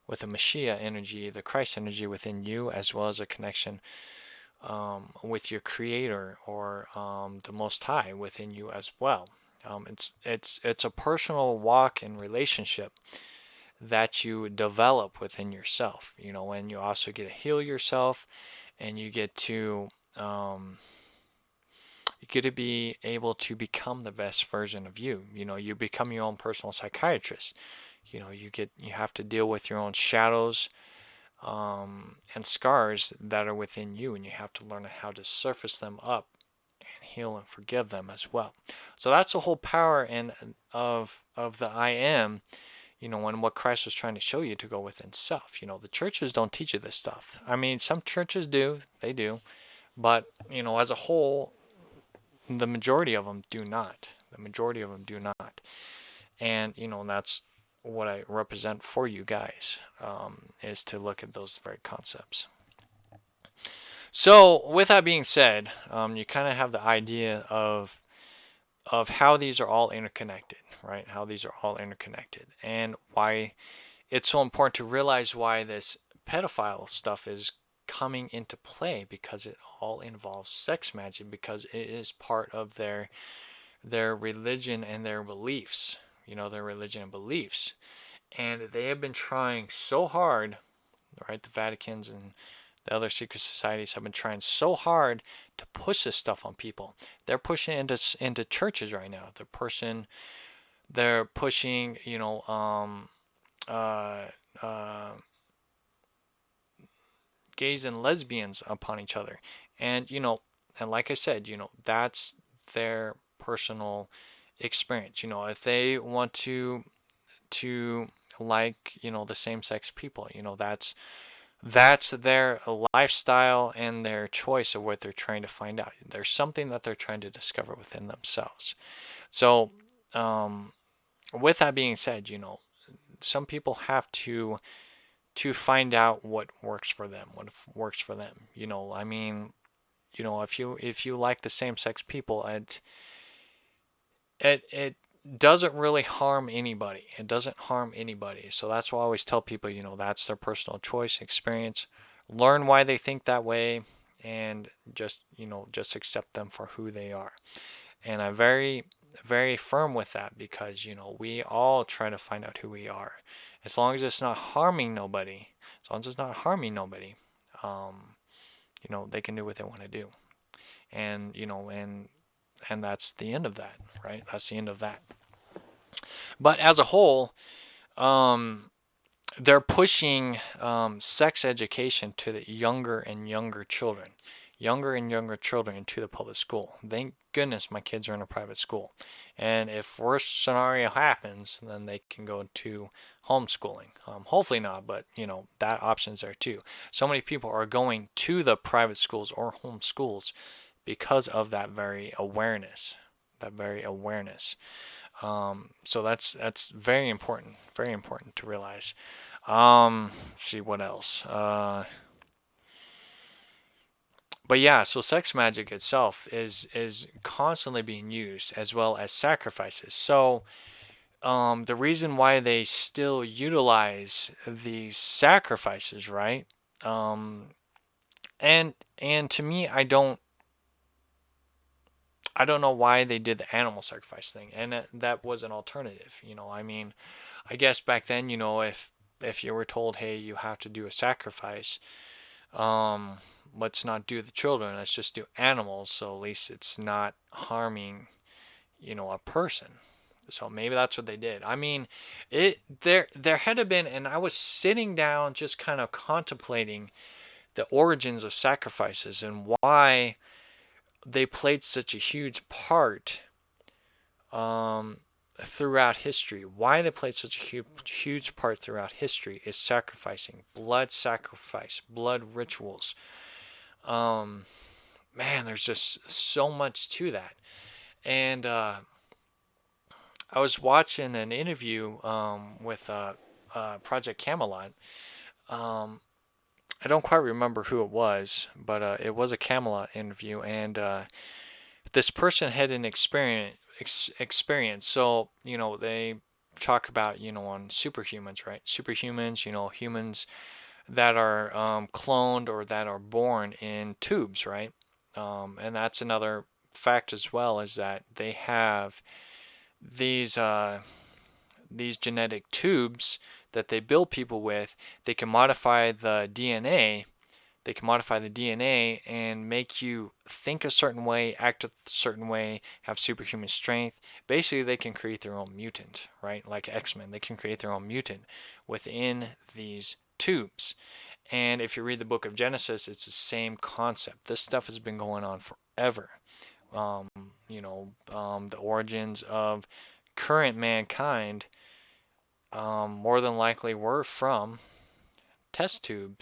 Speaker 1: with the Mashiach energy, the Christ energy within you, as well as a connection with your Creator or the Most High within you as well. It's a personal walk and relationship that you develop within yourself. And you also get to heal yourself, and um, you get to be able to become the best version of you. You become your own personal psychiatrist. You have to deal with your own shadows and scars that are within you, and you have to learn how to surface them up and heal and forgive them as well. So that's the whole power and of the I am. And what Christ was trying to show you to go within self. The churches don't teach you this stuff. I mean, some churches do, they do, but as a whole, the majority of them do not. The majority of them do not. And that's what I represent for you guys, is to look at those very concepts. So with that being said, you kind of have the idea of how these are all interconnected, right? How these are all interconnected, and why it's so important to realize why this pedophile stuff is coming into play, because it all involves sex magic, because it is part of their religion and their beliefs, their religion and beliefs. And they have been trying so hard, right? The Vaticans and the other secret societies have been trying so hard to push this stuff on people. They're pushing into churches right now. They're pushing, uh, uh, gays and lesbians upon each other. And and like I said, that's their personal experience. If they want to like, the same-sex people, that's their lifestyle and their choice of what they're trying to find out. There's something that they're trying to discover within themselves. So, with that being said, some people have to find out what works for them, what works for them. I mean, if you like the same-sex people, it doesn't really harm anybody. It doesn't harm anybody. So that's why I always tell people, that's their personal choice, experience. Learn why they think that way, and just accept them for who they are. And I'm very, very firm with that, because we all try to find out who we are, as long as it's not harming nobody. As long as it's not harming nobody, they can do what they want to do. And and that's the end of that, right? That's the end of that. But as a whole, um, they're pushing sex education to the younger and younger children, into the public school. Thank goodness my kids are in a private school. And if worst scenario happens, then they can go to homeschooling. Hopefully not, but that option's there too. So many people are going to the private schools or home schools because of that very awareness. That very awareness. So that's very important to realize. Let's see what else. But yeah, so sex magic itself is constantly being used, as well as sacrifices. So the reason why they still utilize these sacrifices, right? Um, and to me, I don't know why they did the animal sacrifice thing, and that was an alternative. I mean, I guess back then, if you were told, hey, you have to do a sacrifice, um, let's not do the children, let's just do animals, so at least it's not harming, a person. So maybe that's what they did. I mean, there had to been, and I was sitting down just kind of contemplating the origins of sacrifices and why they played such a huge part um, throughout history. Why they played such a huge part throughout history is sacrificing, blood sacrifice, blood rituals. Um, Man, there's just so much to that. And I was watching an interview with Project Camelot. Um, I don't quite remember who it was, but it was a Camelot interview, and this person had an experience. So, they talk about, on superhumans, right? Superhumans, humans that are cloned or that are born in tubes, right? And that's another fact as well, is that they have these these genetic tubes that they build people with. They can modify the DNA. They can modify the DNA and make you think a certain way, act a certain way, have superhuman strength. Basically, they can create their own mutant, right? Like X-Men, they can create their own mutant within these tubes. And if you read the book of Genesis, it's the same concept. This stuff has been going on forever. Um, the origins of current mankind more than likely were from test tube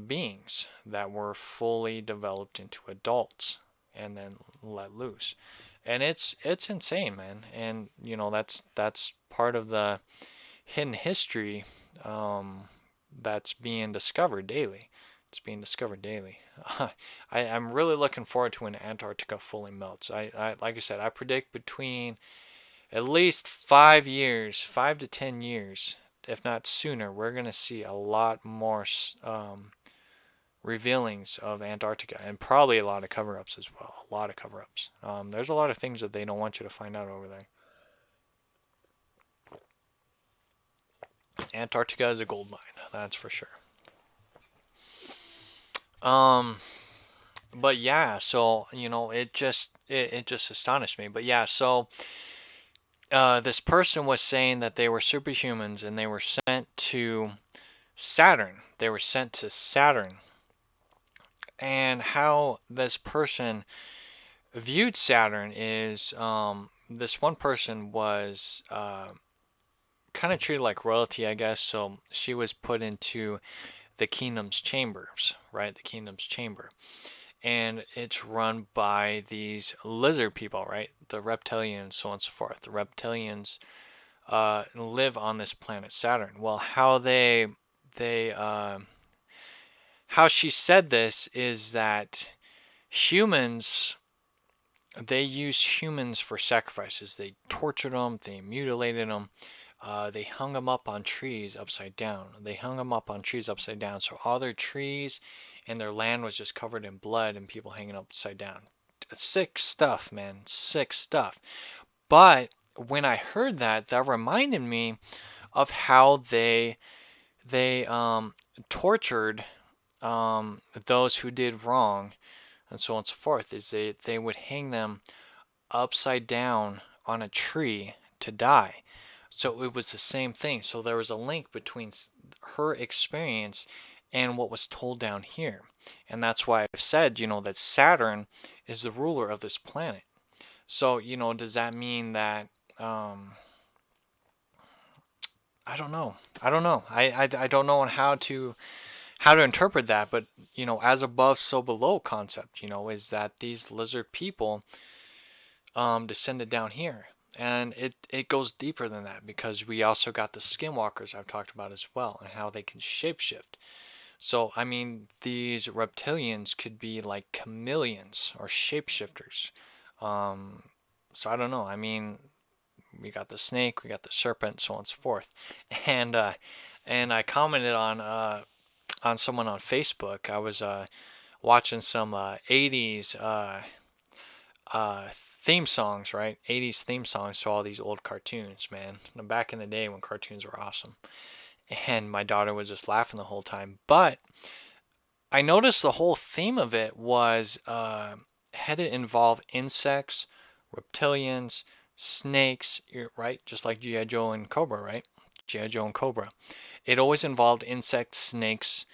Speaker 1: beings that were fully developed into adults and then let loose. And it's insane, man. And that's part of the hidden history that's being discovered daily. It's being discovered daily. I'm really looking forward to when Antarctica fully melts. Like I said, I predict between at least 5 years, 5 to 10 years, if not sooner, we're going to see a lot more revealings of Antarctica and probably a lot of cover ups as well. A lot of cover ups. There's a lot of things that they don't want you to find out over there. Antarctica is a gold mine, that's for sure. But yeah, so it just astonished me. But yeah, so this person was saying that they were superhumans and they were sent to Saturn. They were sent to Saturn. And how this person viewed Saturn is this one person was kind of treated like royalty, I guess. So she was put into the kingdom's chambers, right? The kingdom's chamber. And it's run by these lizard people, right? The reptilians, so on and so forth. The reptilians live on this planet Saturn. Well, they how she said this is that humans they used humans for sacrifices. They tortured them, they mutilated them, they hung them up on trees upside down. They hung them up on trees upside down, so all their trees and their land was just covered in blood and people hanging upside down. Sick stuff, man. Sick stuff. But when I heard that, that reminded me of how they tortured those who did wrong and so on and so forth. Is they would hang them upside down on a tree to die. So it was the same thing. So there was a link between her experience and what was told down here. And that's why I've said, that Saturn is the ruler of this planet. So, does that mean that I don't know. I don't know. I don't know on how to interpret that, but as above, so below concept, is that these lizard people descended down here. And it goes deeper than that because we also got the skinwalkers I've talked about as well and how they can shapeshift. So, I mean, these reptilians could be like chameleons or shapeshifters. Um, so I don't know. I mean, we got the snake, we got the serpent, so on and so forth. And I commented on someone on Facebook. I was watching some 80s uh, theme songs, right? 80s theme songs to all these old cartoons, man. Back in the day when cartoons were awesome. And my daughter was just laughing the whole time. But I noticed the whole theme of it was had to involve insects, reptilians, snakes, right? Just like G.I. Joe and Cobra, right? G.I. Joe and Cobra. It always involved insects, snakes,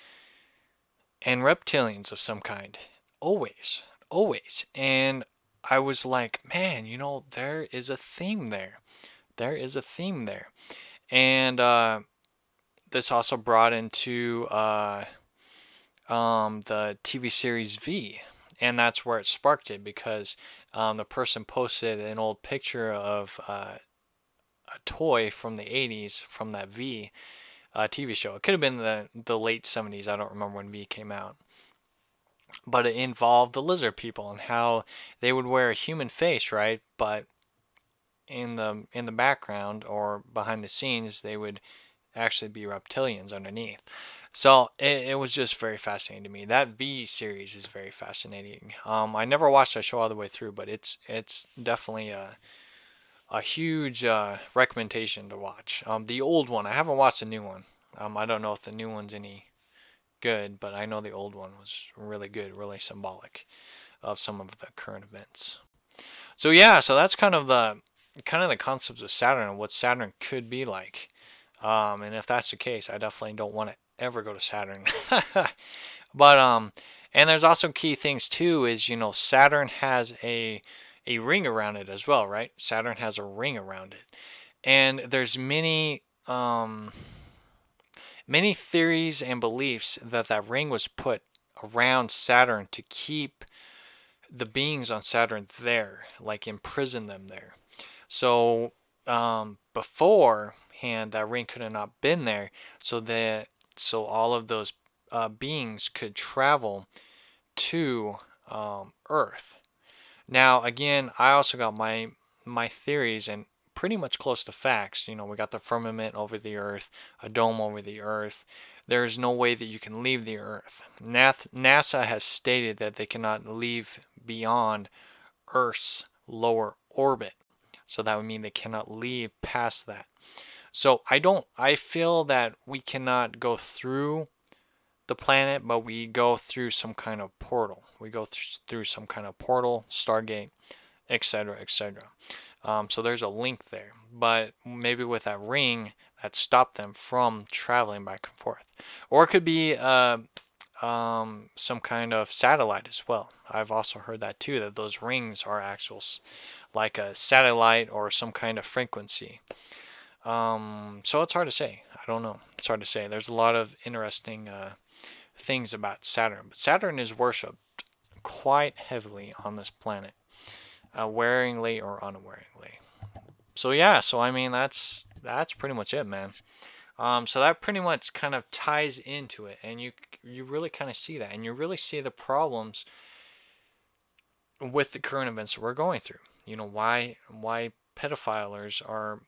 Speaker 1: and reptilians of some kind. Always. Always. And I was like, man, there is a theme there. There is a theme there. And this also brought into the TV series V. And that's where it sparked it because the person posted an old picture of a toy from the 80s from that V TV show. It could have been the late 70s. I don't remember when V came out. But it involved the lizard people and how they would wear a human face, right? But in the background or behind the scenes, they would actually be reptilians underneath. So it was just very fascinating to me. That V series is very fascinating. I never watched that show all the way through, but it's definitely a huge recommendation to watch. The old one, I haven't watched the new one. I don't know if the new one's any good, but I know the old one was really good, really symbolic of some of the current events. So yeah, so that's kind of the concepts of Saturn and what Saturn could be like. And if that's the case, I definitely don't want to ever go to Saturn. But and there's also key things too. Is Saturn has a ring around it as well, right? Saturn has a ring around it, and there's many theories and beliefs that that ring was put around Saturn to keep the beings on Saturn there, like imprison them there. So beforehand, that ring could have not been there, so all of those beings could travel to Earth. Now, again, I also got my theories and pretty much close to facts. We got the firmament over the Earth, a dome over the Earth. There is no way that you can leave the Earth. NASA has stated that they cannot leave beyond Earth's lower orbit. So that would mean they cannot leave past that. So I feel that we cannot go through the planet, but we go through some kind of portal. We go through some kind of portal, Stargate, etc., etc. So there's a link there, but maybe with that ring that stopped them from traveling back and forth, or it could be some kind of satellite as well. I've also heard that too, that those rings are actual, like a satellite or some kind of frequency. So it's hard to say. I don't know. It's hard to say. There's a lot of interesting things about Saturn, but Saturn is worshipped quite heavily on this planet, wearingly or unwearingly. So yeah, so I mean that's pretty much it, man. So that pretty much kind of ties into it, and you really kind of see that, and you really see the problems with the current events that we're going through. Why pedophiles are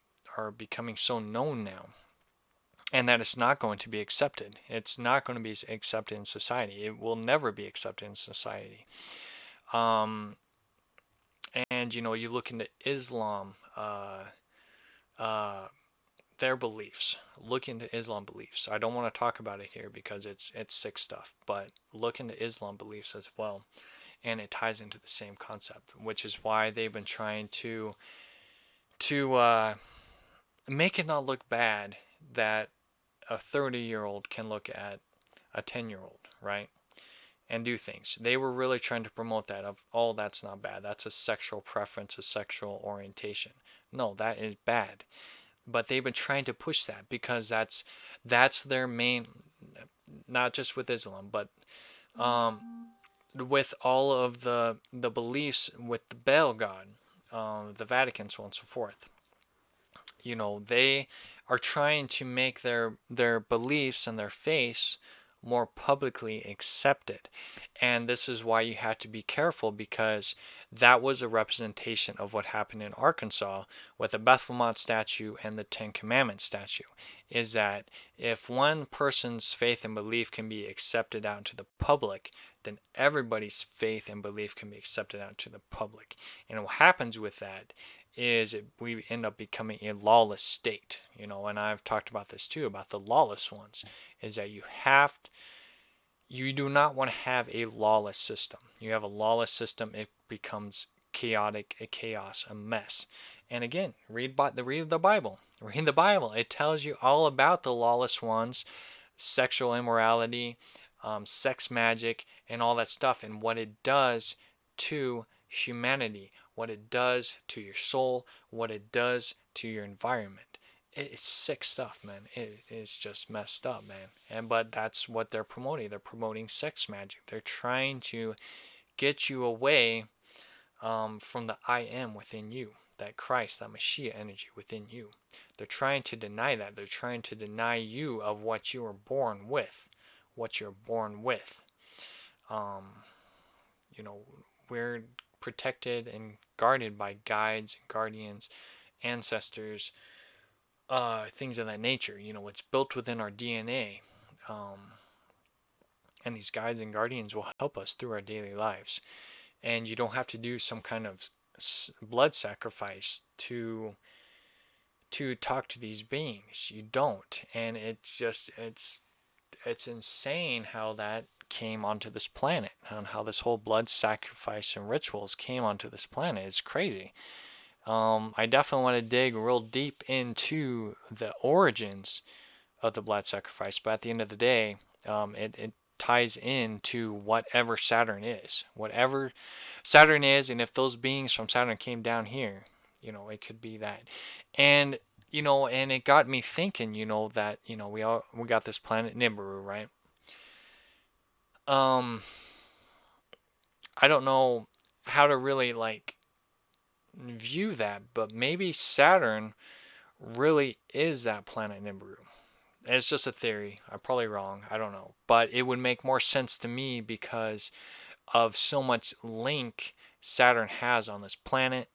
Speaker 1: becoming so known now, and that it's not going to be accepted. It's not going to be accepted in society. It will never be accepted in society. Um, and you look into Islam, uh, their beliefs. Look into Islam beliefs. I don't want to talk about it here because it's sick stuff, but look into Islam beliefs as well, and it ties into the same concept, which is why they've been trying to make it not look bad that a 30-year-old can look at a 10-year-old, right? And do things. They were really trying to promote that of, oh, that's not bad. That's a sexual preference, a sexual orientation. No, that is bad. But they've been trying to push that because that's their main, not just with Islam, but um, with all of the beliefs with the Baal god, the Vatican, so on and so forth. They are trying to make their beliefs and their faiths more publicly accepted. And this is why you have to be careful, because that was a representation of what happened in Arkansas with the Baphomet statue and the Ten Commandments statue, is that if one person's faith and belief can be accepted out into the public, then everybody's faith and belief can be accepted out to the public. And what happens with that is we end up becoming a lawless state, and I've talked about this too, about the lawless ones, is that you do not want to have a lawless system. You have a lawless system, it becomes chaotic, a chaos, a mess. And again, read the Bible. Read the Bible. It tells you all about the lawless ones, sexual immorality, sex magic, and all that stuff, and what it does to humanity, what it does to your soul, what it does to your environment. It's sick stuff, man. It is just messed up, man. But that's what they're promoting. They're promoting sex magic. They're trying to get you away from the I am within you, that Christ, that Mashiach energy within you. They're trying to deny that. They're trying to deny you of what you were born with, what you're born with. Um, you know, we're protected and guarded by guides and guardians ancestors, things of that nature. It's built within our DNA. And these guides and guardians will help us through our daily lives. And you don't have to do some kind of blood sacrifice to talk to these beings. You don't. And it's insane how that came onto this planet, and how this whole blood sacrifice and rituals came onto this planet. It's crazy. I definitely want to dig real deep into the origins of the blood sacrifice, but at the end of the day, it ties into whatever Saturn is. Whatever Saturn is, and if those beings from Saturn came down here, it could be that. And and it got me thinking, that we got this planet Nibiru, right? Um, I don't know how to really like view that, but maybe Saturn really is that planet Nibiru. It's just a theory. I'm probably wrong. I don't know. But it would make more sense to me because of so much link Saturn has on this planet,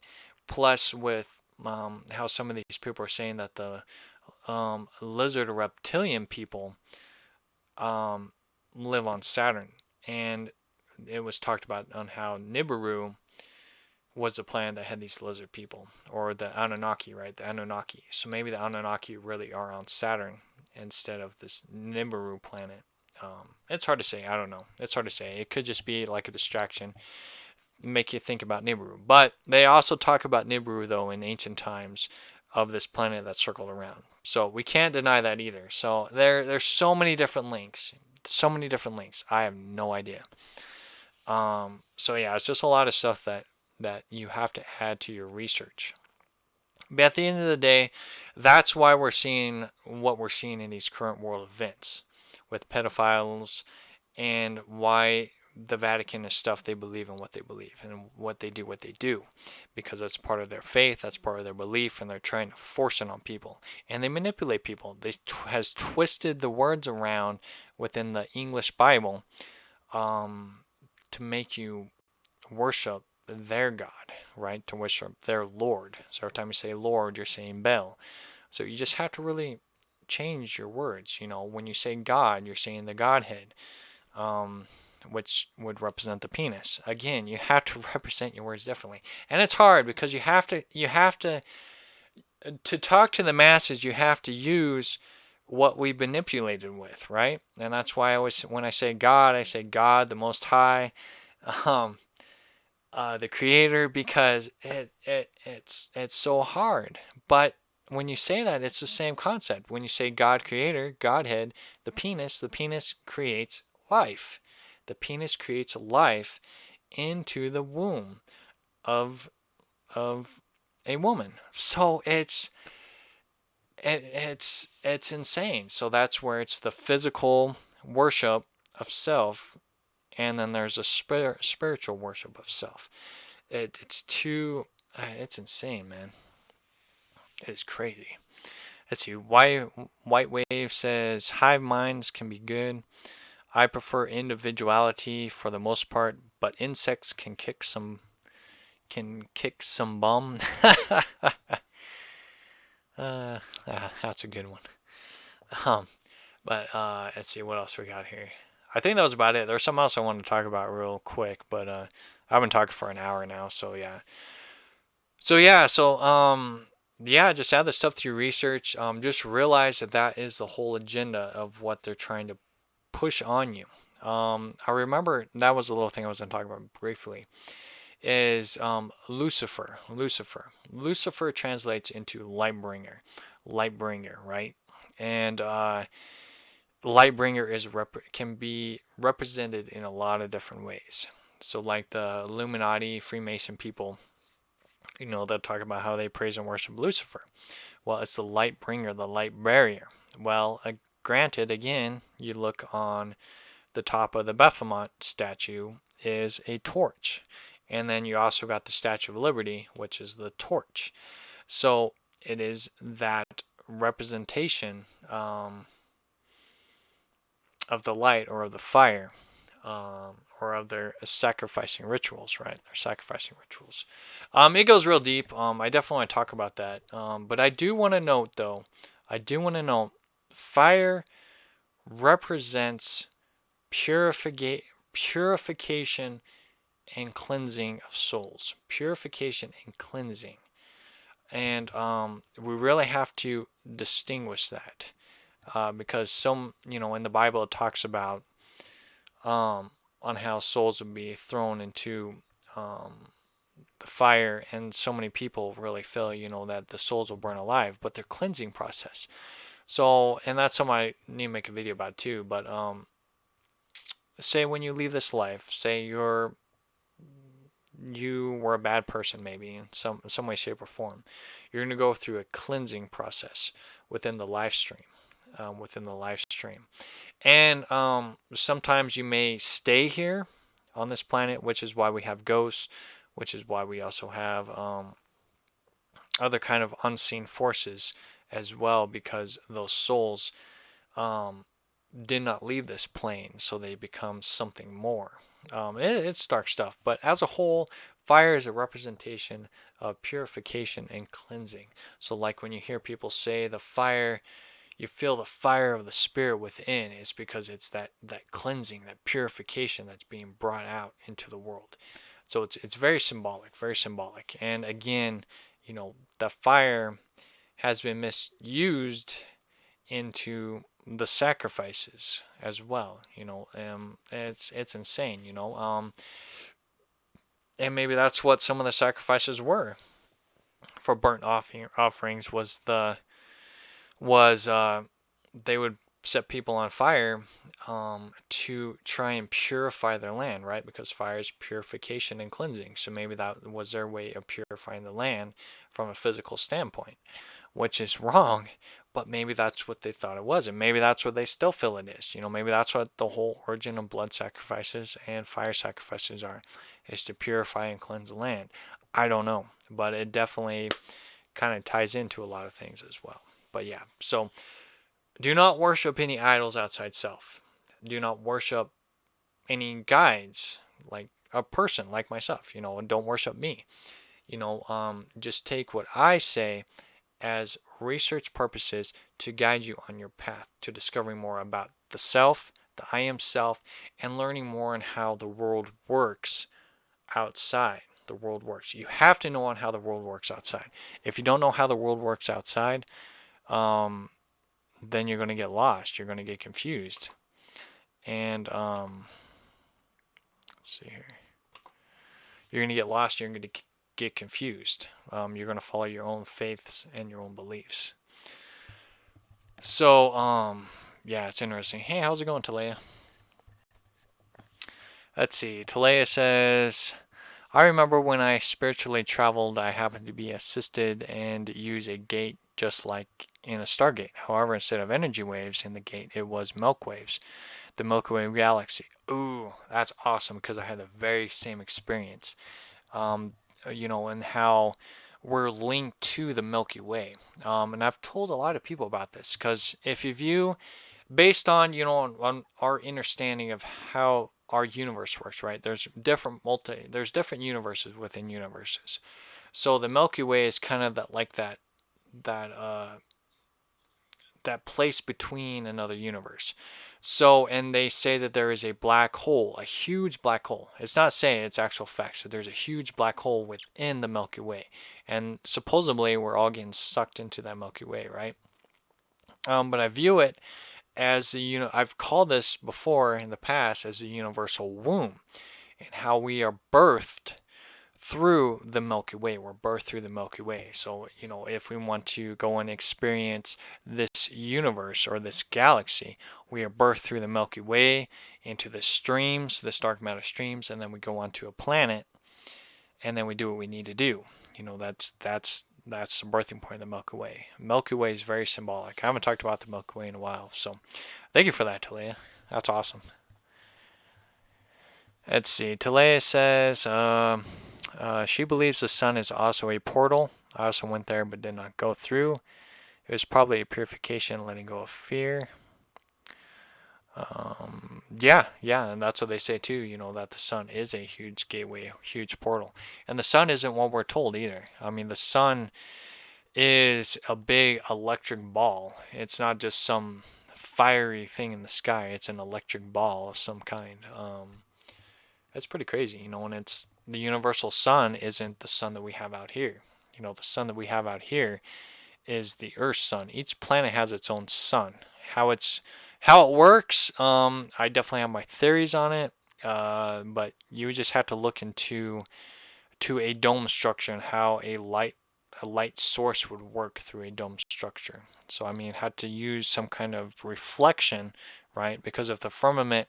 Speaker 1: plus with how some of these people are saying that the lizard or reptilian people um, live on Saturn. And it was talked about on how Nibiru was the planet that had these lizard people, or the Anunnaki, right? The Anunnaki. So maybe the Anunnaki really are on Saturn instead of this Nibiru planet. It's hard to say. I don't know. It's hard to say. It could just be like a distraction, make you think about Nibiru. But they also talk about Nibiru, though, in ancient times of this planet that circled around. So we can't deny that either. So there's so many different links. So many different links. I have no idea. So yeah, it's just a lot of stuff that you have to add to your research. But at the end of the day, that's why we're seeing what we're seeing in these current world events with pedophiles, and why the Vatican is stuff they believe in, what they believe, and what they do, because that's part of their faith, that's part of their belief, and they're trying to force it on people, and they manipulate people. They has twisted the words around within the English Bible, um, to make you worship their God, right? To worship their Lord. So every time you say Lord, you're saying Baal. So you just have to really change your words. When you say God, you're saying the Godhead, um, which would represent the penis. Again, you have to represent your words differently, and it's hard because to talk to the masses. You have to use what we manipulated with, right? And that's why I always, when I say God, the Most High, um, the Creator, because it's so hard. But when you say that, it's the same concept. When you say God Creator, Godhead, the penis creates life. The penis creates life into the womb of of a woman. So it's insane. So that's where it's the physical worship of self, and then there's a spiritual worship of self. It's insane, man. It's crazy. Let's see. White Wave says hive minds can be good. I prefer individuality for the most part, but insects can kick some bum. That's a good one. Um, but let's see what else we got here. I think that was about it. There's something else I wanted to talk about real quick, but I've been talking for an hour now, so yeah. So just add the stuff to your research. Just realize that is the whole agenda of what they're trying to push on you. I remember that was a little thing I was going to talk about briefly. Is Lucifer. Lucifer translates into light bringer, right? And light bringer can be represented in a lot of different ways. So like the Illuminati, Freemason people, they'll talk about how they praise and worship Lucifer. Well, it's the light bringer, the light barrier. Well, granted, again, you look on the top of the Baphomet statue is a torch. And then you also got the Statue of Liberty, which is the torch. So it is that representation of the light or of the fire. or of their sacrificing rituals, right? Their sacrificing rituals. It goes real deep. I definitely want to talk about that. But I do want to note, though, fire represents purification and cleansing of souls. Purification and cleansing. And we really have to distinguish that because in the Bible it talks about on how souls would be thrown into the fire, and so many people really feel, that the souls will burn alive, but their cleansing process. So, and that's something I need to make a video about too. But say when you leave this life, say you were a bad person maybe in some way, shape, or form, you're going to go through a cleansing process within the live stream. And sometimes you may stay here on this planet, which is why we have ghosts, which is why we also have other kind of unseen forces as well, because those souls did not leave this plane, so they become something more. It's dark stuff, but as a whole, fire is a representation of purification and cleansing. So like when you hear people say the fire, you feel the fire of the spirit within, it's because it's that cleansing, that purification that's being brought out into the world. So it's very symbolic, very symbolic. And again, the fire has been misused into the sacrifices as well. It's insane. And maybe that's what some of the sacrifices were for burnt offerings was they would set people on fire to try and purify their land, right? Because fire is purification and cleansing. So maybe that was their way of purifying the land from a physical standpoint, which is wrong, but maybe that's what they thought it was, and maybe that's what they still feel it is. Maybe that's what the whole origin of blood sacrifices and fire sacrifices are, is to purify and cleanse the land. I don't know, but it definitely kind of ties into a lot of things as well. But yeah, so do not worship any idols outside self. Do not worship any guides, like a person like myself, and don't worship me. Just take what I say as research purposes to guide you on your path to discovering more about the self, the I am self, and learning more on how the world works outside. The world works. You have to know on how the world works outside. If you don't know how the world works outside, then you're going to get lost. You're going to get confused. And let's see here. You're going to get lost. You're going to get confused. You're going to follow your own faiths and your own beliefs. So, yeah, it's interesting. Hey, how's it going, Talea? Let's see. Talea says, I remember when I spiritually traveled, I happened to be assisted and use a gate just like in a Stargate. However, instead of energy waves in the gate, it was milk waves, the Milky Way galaxy. Ooh, that's awesome because I had the very same experience. And how we're linked to the Milky Way. And I've told a lot of people about this because if you view, based on, on our understanding of how our universe works, right? There's different universes within universes. So the Milky Way is kind of that that place between another universe. So, and they say that there is a black hole, a huge black hole. It's not saying, it's actual fact. So there's a huge black hole within the Milky Way. And supposedly we're all getting sucked into that Milky Way, right? But I view it as I've called this before in the past as a universal womb, and how we are birthed through the Milky Way. We're birthed through the Milky Way. So, if we want to go and experience this universe or this galaxy, we are birthed through the Milky Way into the streams, this dark matter streams, and then we go onto a planet, and then we do what we need to do. That's the birthing point of the Milky Way. Milky Way is very symbolic. I haven't talked about the Milky Way in a while, so thank you for that, Talia. That's awesome. Let's see. Talia says she believes the sun is also a portal. I also went there but did not go through. It was probably a purification, letting go of fear. Yeah, and that's what they say too, that the sun is a huge gateway, a huge portal. And the sun isn't what we're told either. I mean, the sun is a big electric ball. It's not just some fiery thing in the sky, it's an electric ball of some kind. That's pretty crazy, and it's the universal sun isn't the sun that we have out here. The sun that we have out here is the Earth's sun. Each planet has its own sun. How it works, I definitely have my theories on it. But you just have to look into a dome structure and how a light source would work through a dome structure. So I mean, it had to use some kind of reflection, right? Because if the firmament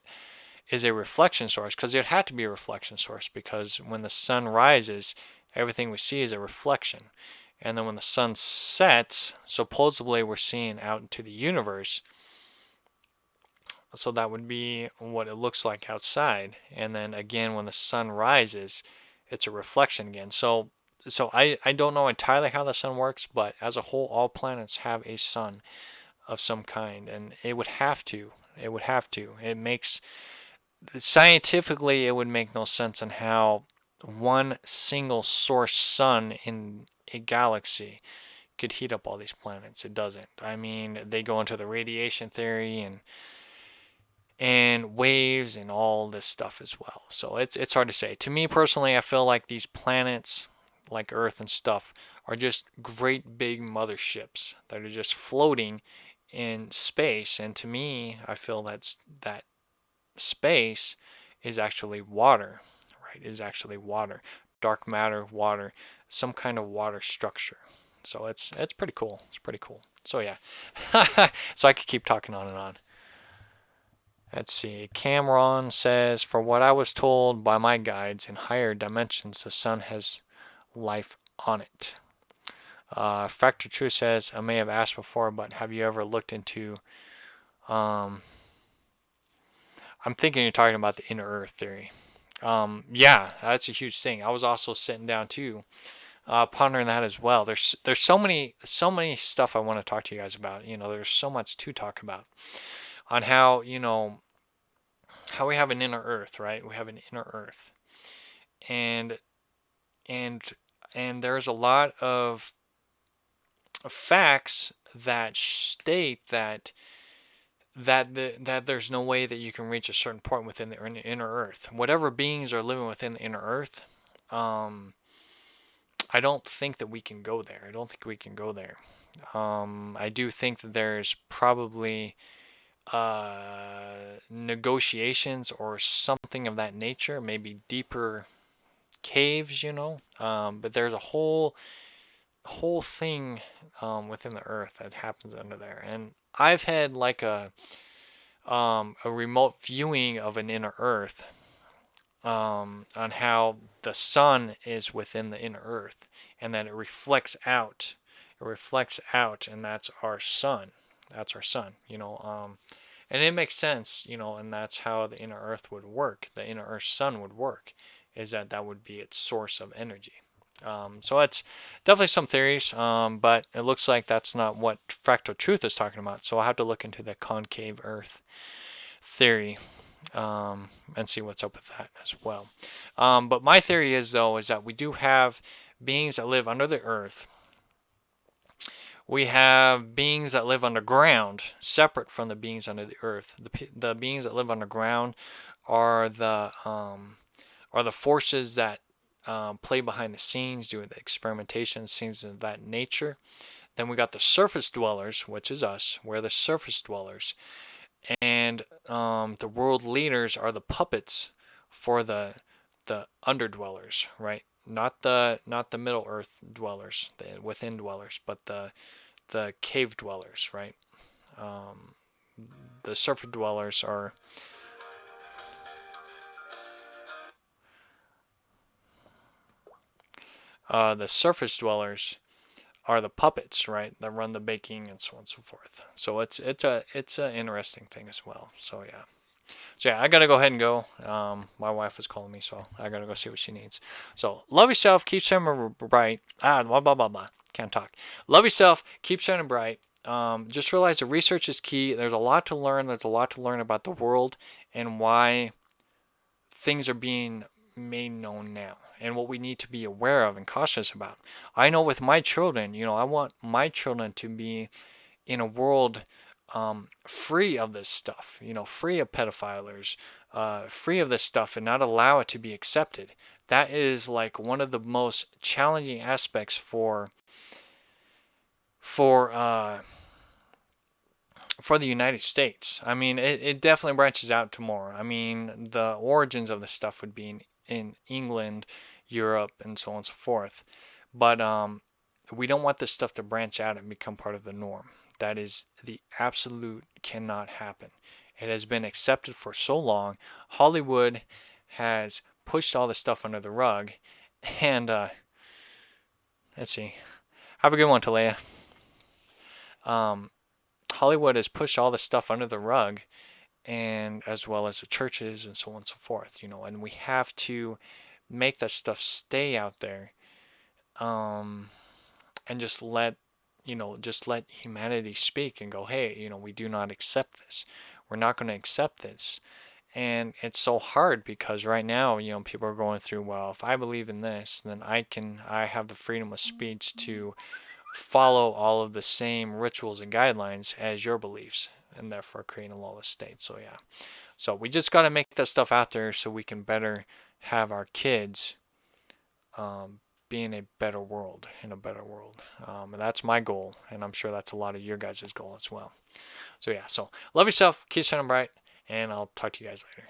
Speaker 1: is a reflection source, because it had to be a reflection source, because when the sun rises, everything we see is a reflection. And then when the sun sets, supposedly we're seeing out into the universe. So that would be what it looks like outside. And then again, when the sun rises, it's a reflection again. So I don't know entirely how the sun works, but as a whole, all planets have a sun of some kind, and it would have to. It would have to. It makes scientifically, it would make no sense in how one single source sun in a galaxy could heat up all these planets. It doesn't. I mean, they go into the radiation theory and waves and all this stuff as well. So it's hard to say. To me personally, I feel like these planets, like Earth and stuff, are just great big motherships that are just floating in space. And to me, I feel that space is actually water, right? Is actually water, dark matter, water, some kind of water structure. So it's pretty cool. It's pretty cool. So yeah, so I could keep talking on and on. Let's see. Cameron says, for what I was told by my guides in higher dimensions, the sun has life on it. Factor True says, I may have asked before, but have you ever looked into um, I'm thinking you're talking about the inner Earth theory. Yeah, that's a huge thing. I was also sitting down too, pondering that as well. There's so many stuff I want to talk to you guys about. There's so much to talk about on how we have an inner Earth, right? We have an inner Earth, and and and there's a lot of facts that state that there's no way that you can reach a certain point within the inner Earth. Whatever beings are living within the inner Earth, um, I don't think that we can go there. I don't think we can go there. I do think that there's probably negotiations or something of that nature, maybe deeper caves, but there's a whole thing within the Earth that happens under there, and I've had like a remote viewing of an inner Earth, on how the sun is within the inner Earth, and then it reflects out. It reflects out, and that's our sun. That's our sun. And it makes sense, and that's how the inner Earth would work. The inner Earth sun would work, is that would be its source of energy. So it's definitely some theories, but it looks like that's not what fractal truth is talking about. So I'll have to look into the concave Earth theory, and see what's up with that as well. But my theory is that we do have beings that live under the earth. We have beings that live underground, separate from the beings under the earth. The beings that live underground are the forces that play behind the scenes, doing the experimentation, things of that nature. Then we got the surface dwellers, which is us. We're the surface dwellers. And the world leaders are the puppets for the underdwellers, right? Not the Middle Earth dwellers, the within dwellers, but the cave dwellers, right? Um, the surface dwellers are the surface dwellers are the puppets, right? That run the baking and so on and so forth. So it's a interesting thing as well. So yeah. So yeah, I gotta go ahead and go. My wife is calling me, so I gotta go see what she needs. So love yourself, keep shining bright. Blah blah blah blah. Can't talk. Love yourself, keep shining bright. just realize the research is key. There's a lot to learn. There's a lot to learn about the world and why things are being made known now and what we need to be aware of and cautious about. I know with my children, I want my children to be in a world free of this stuff, free of pedophilers, free of this stuff, and not allow it to be accepted. That is like one of the most challenging aspects for uh, for the United States. I mean, it definitely branches out to more. I mean, the origins of the stuff would be in England, Europe, and so on and so forth. But we don't want this stuff to branch out and become part of the norm. That is the absolute cannot happen. It has been accepted for so long. Hollywood has pushed all this stuff under the rug. And let's see. Have a good one, Talea. Hollywood has pushed all this stuff under the rug, and as well as the churches and so on and so forth, and we have to make that stuff stay out there, um, and just let humanity speak and go, hey, we do not accept this. We're not going to accept this. And it's so hard because right now, people are going through, well, if I believe in this, then I have the freedom of speech to follow all of the same rituals and guidelines as your beliefs, and therefore creating a lawless state. So yeah. So we just got to make that stuff out there so we can better have our kids be in a better world, and that's my goal, and I'm sure that's a lot of your guys' goal as well. So yeah, so love yourself, keep shining bright, and I'll talk to you guys later.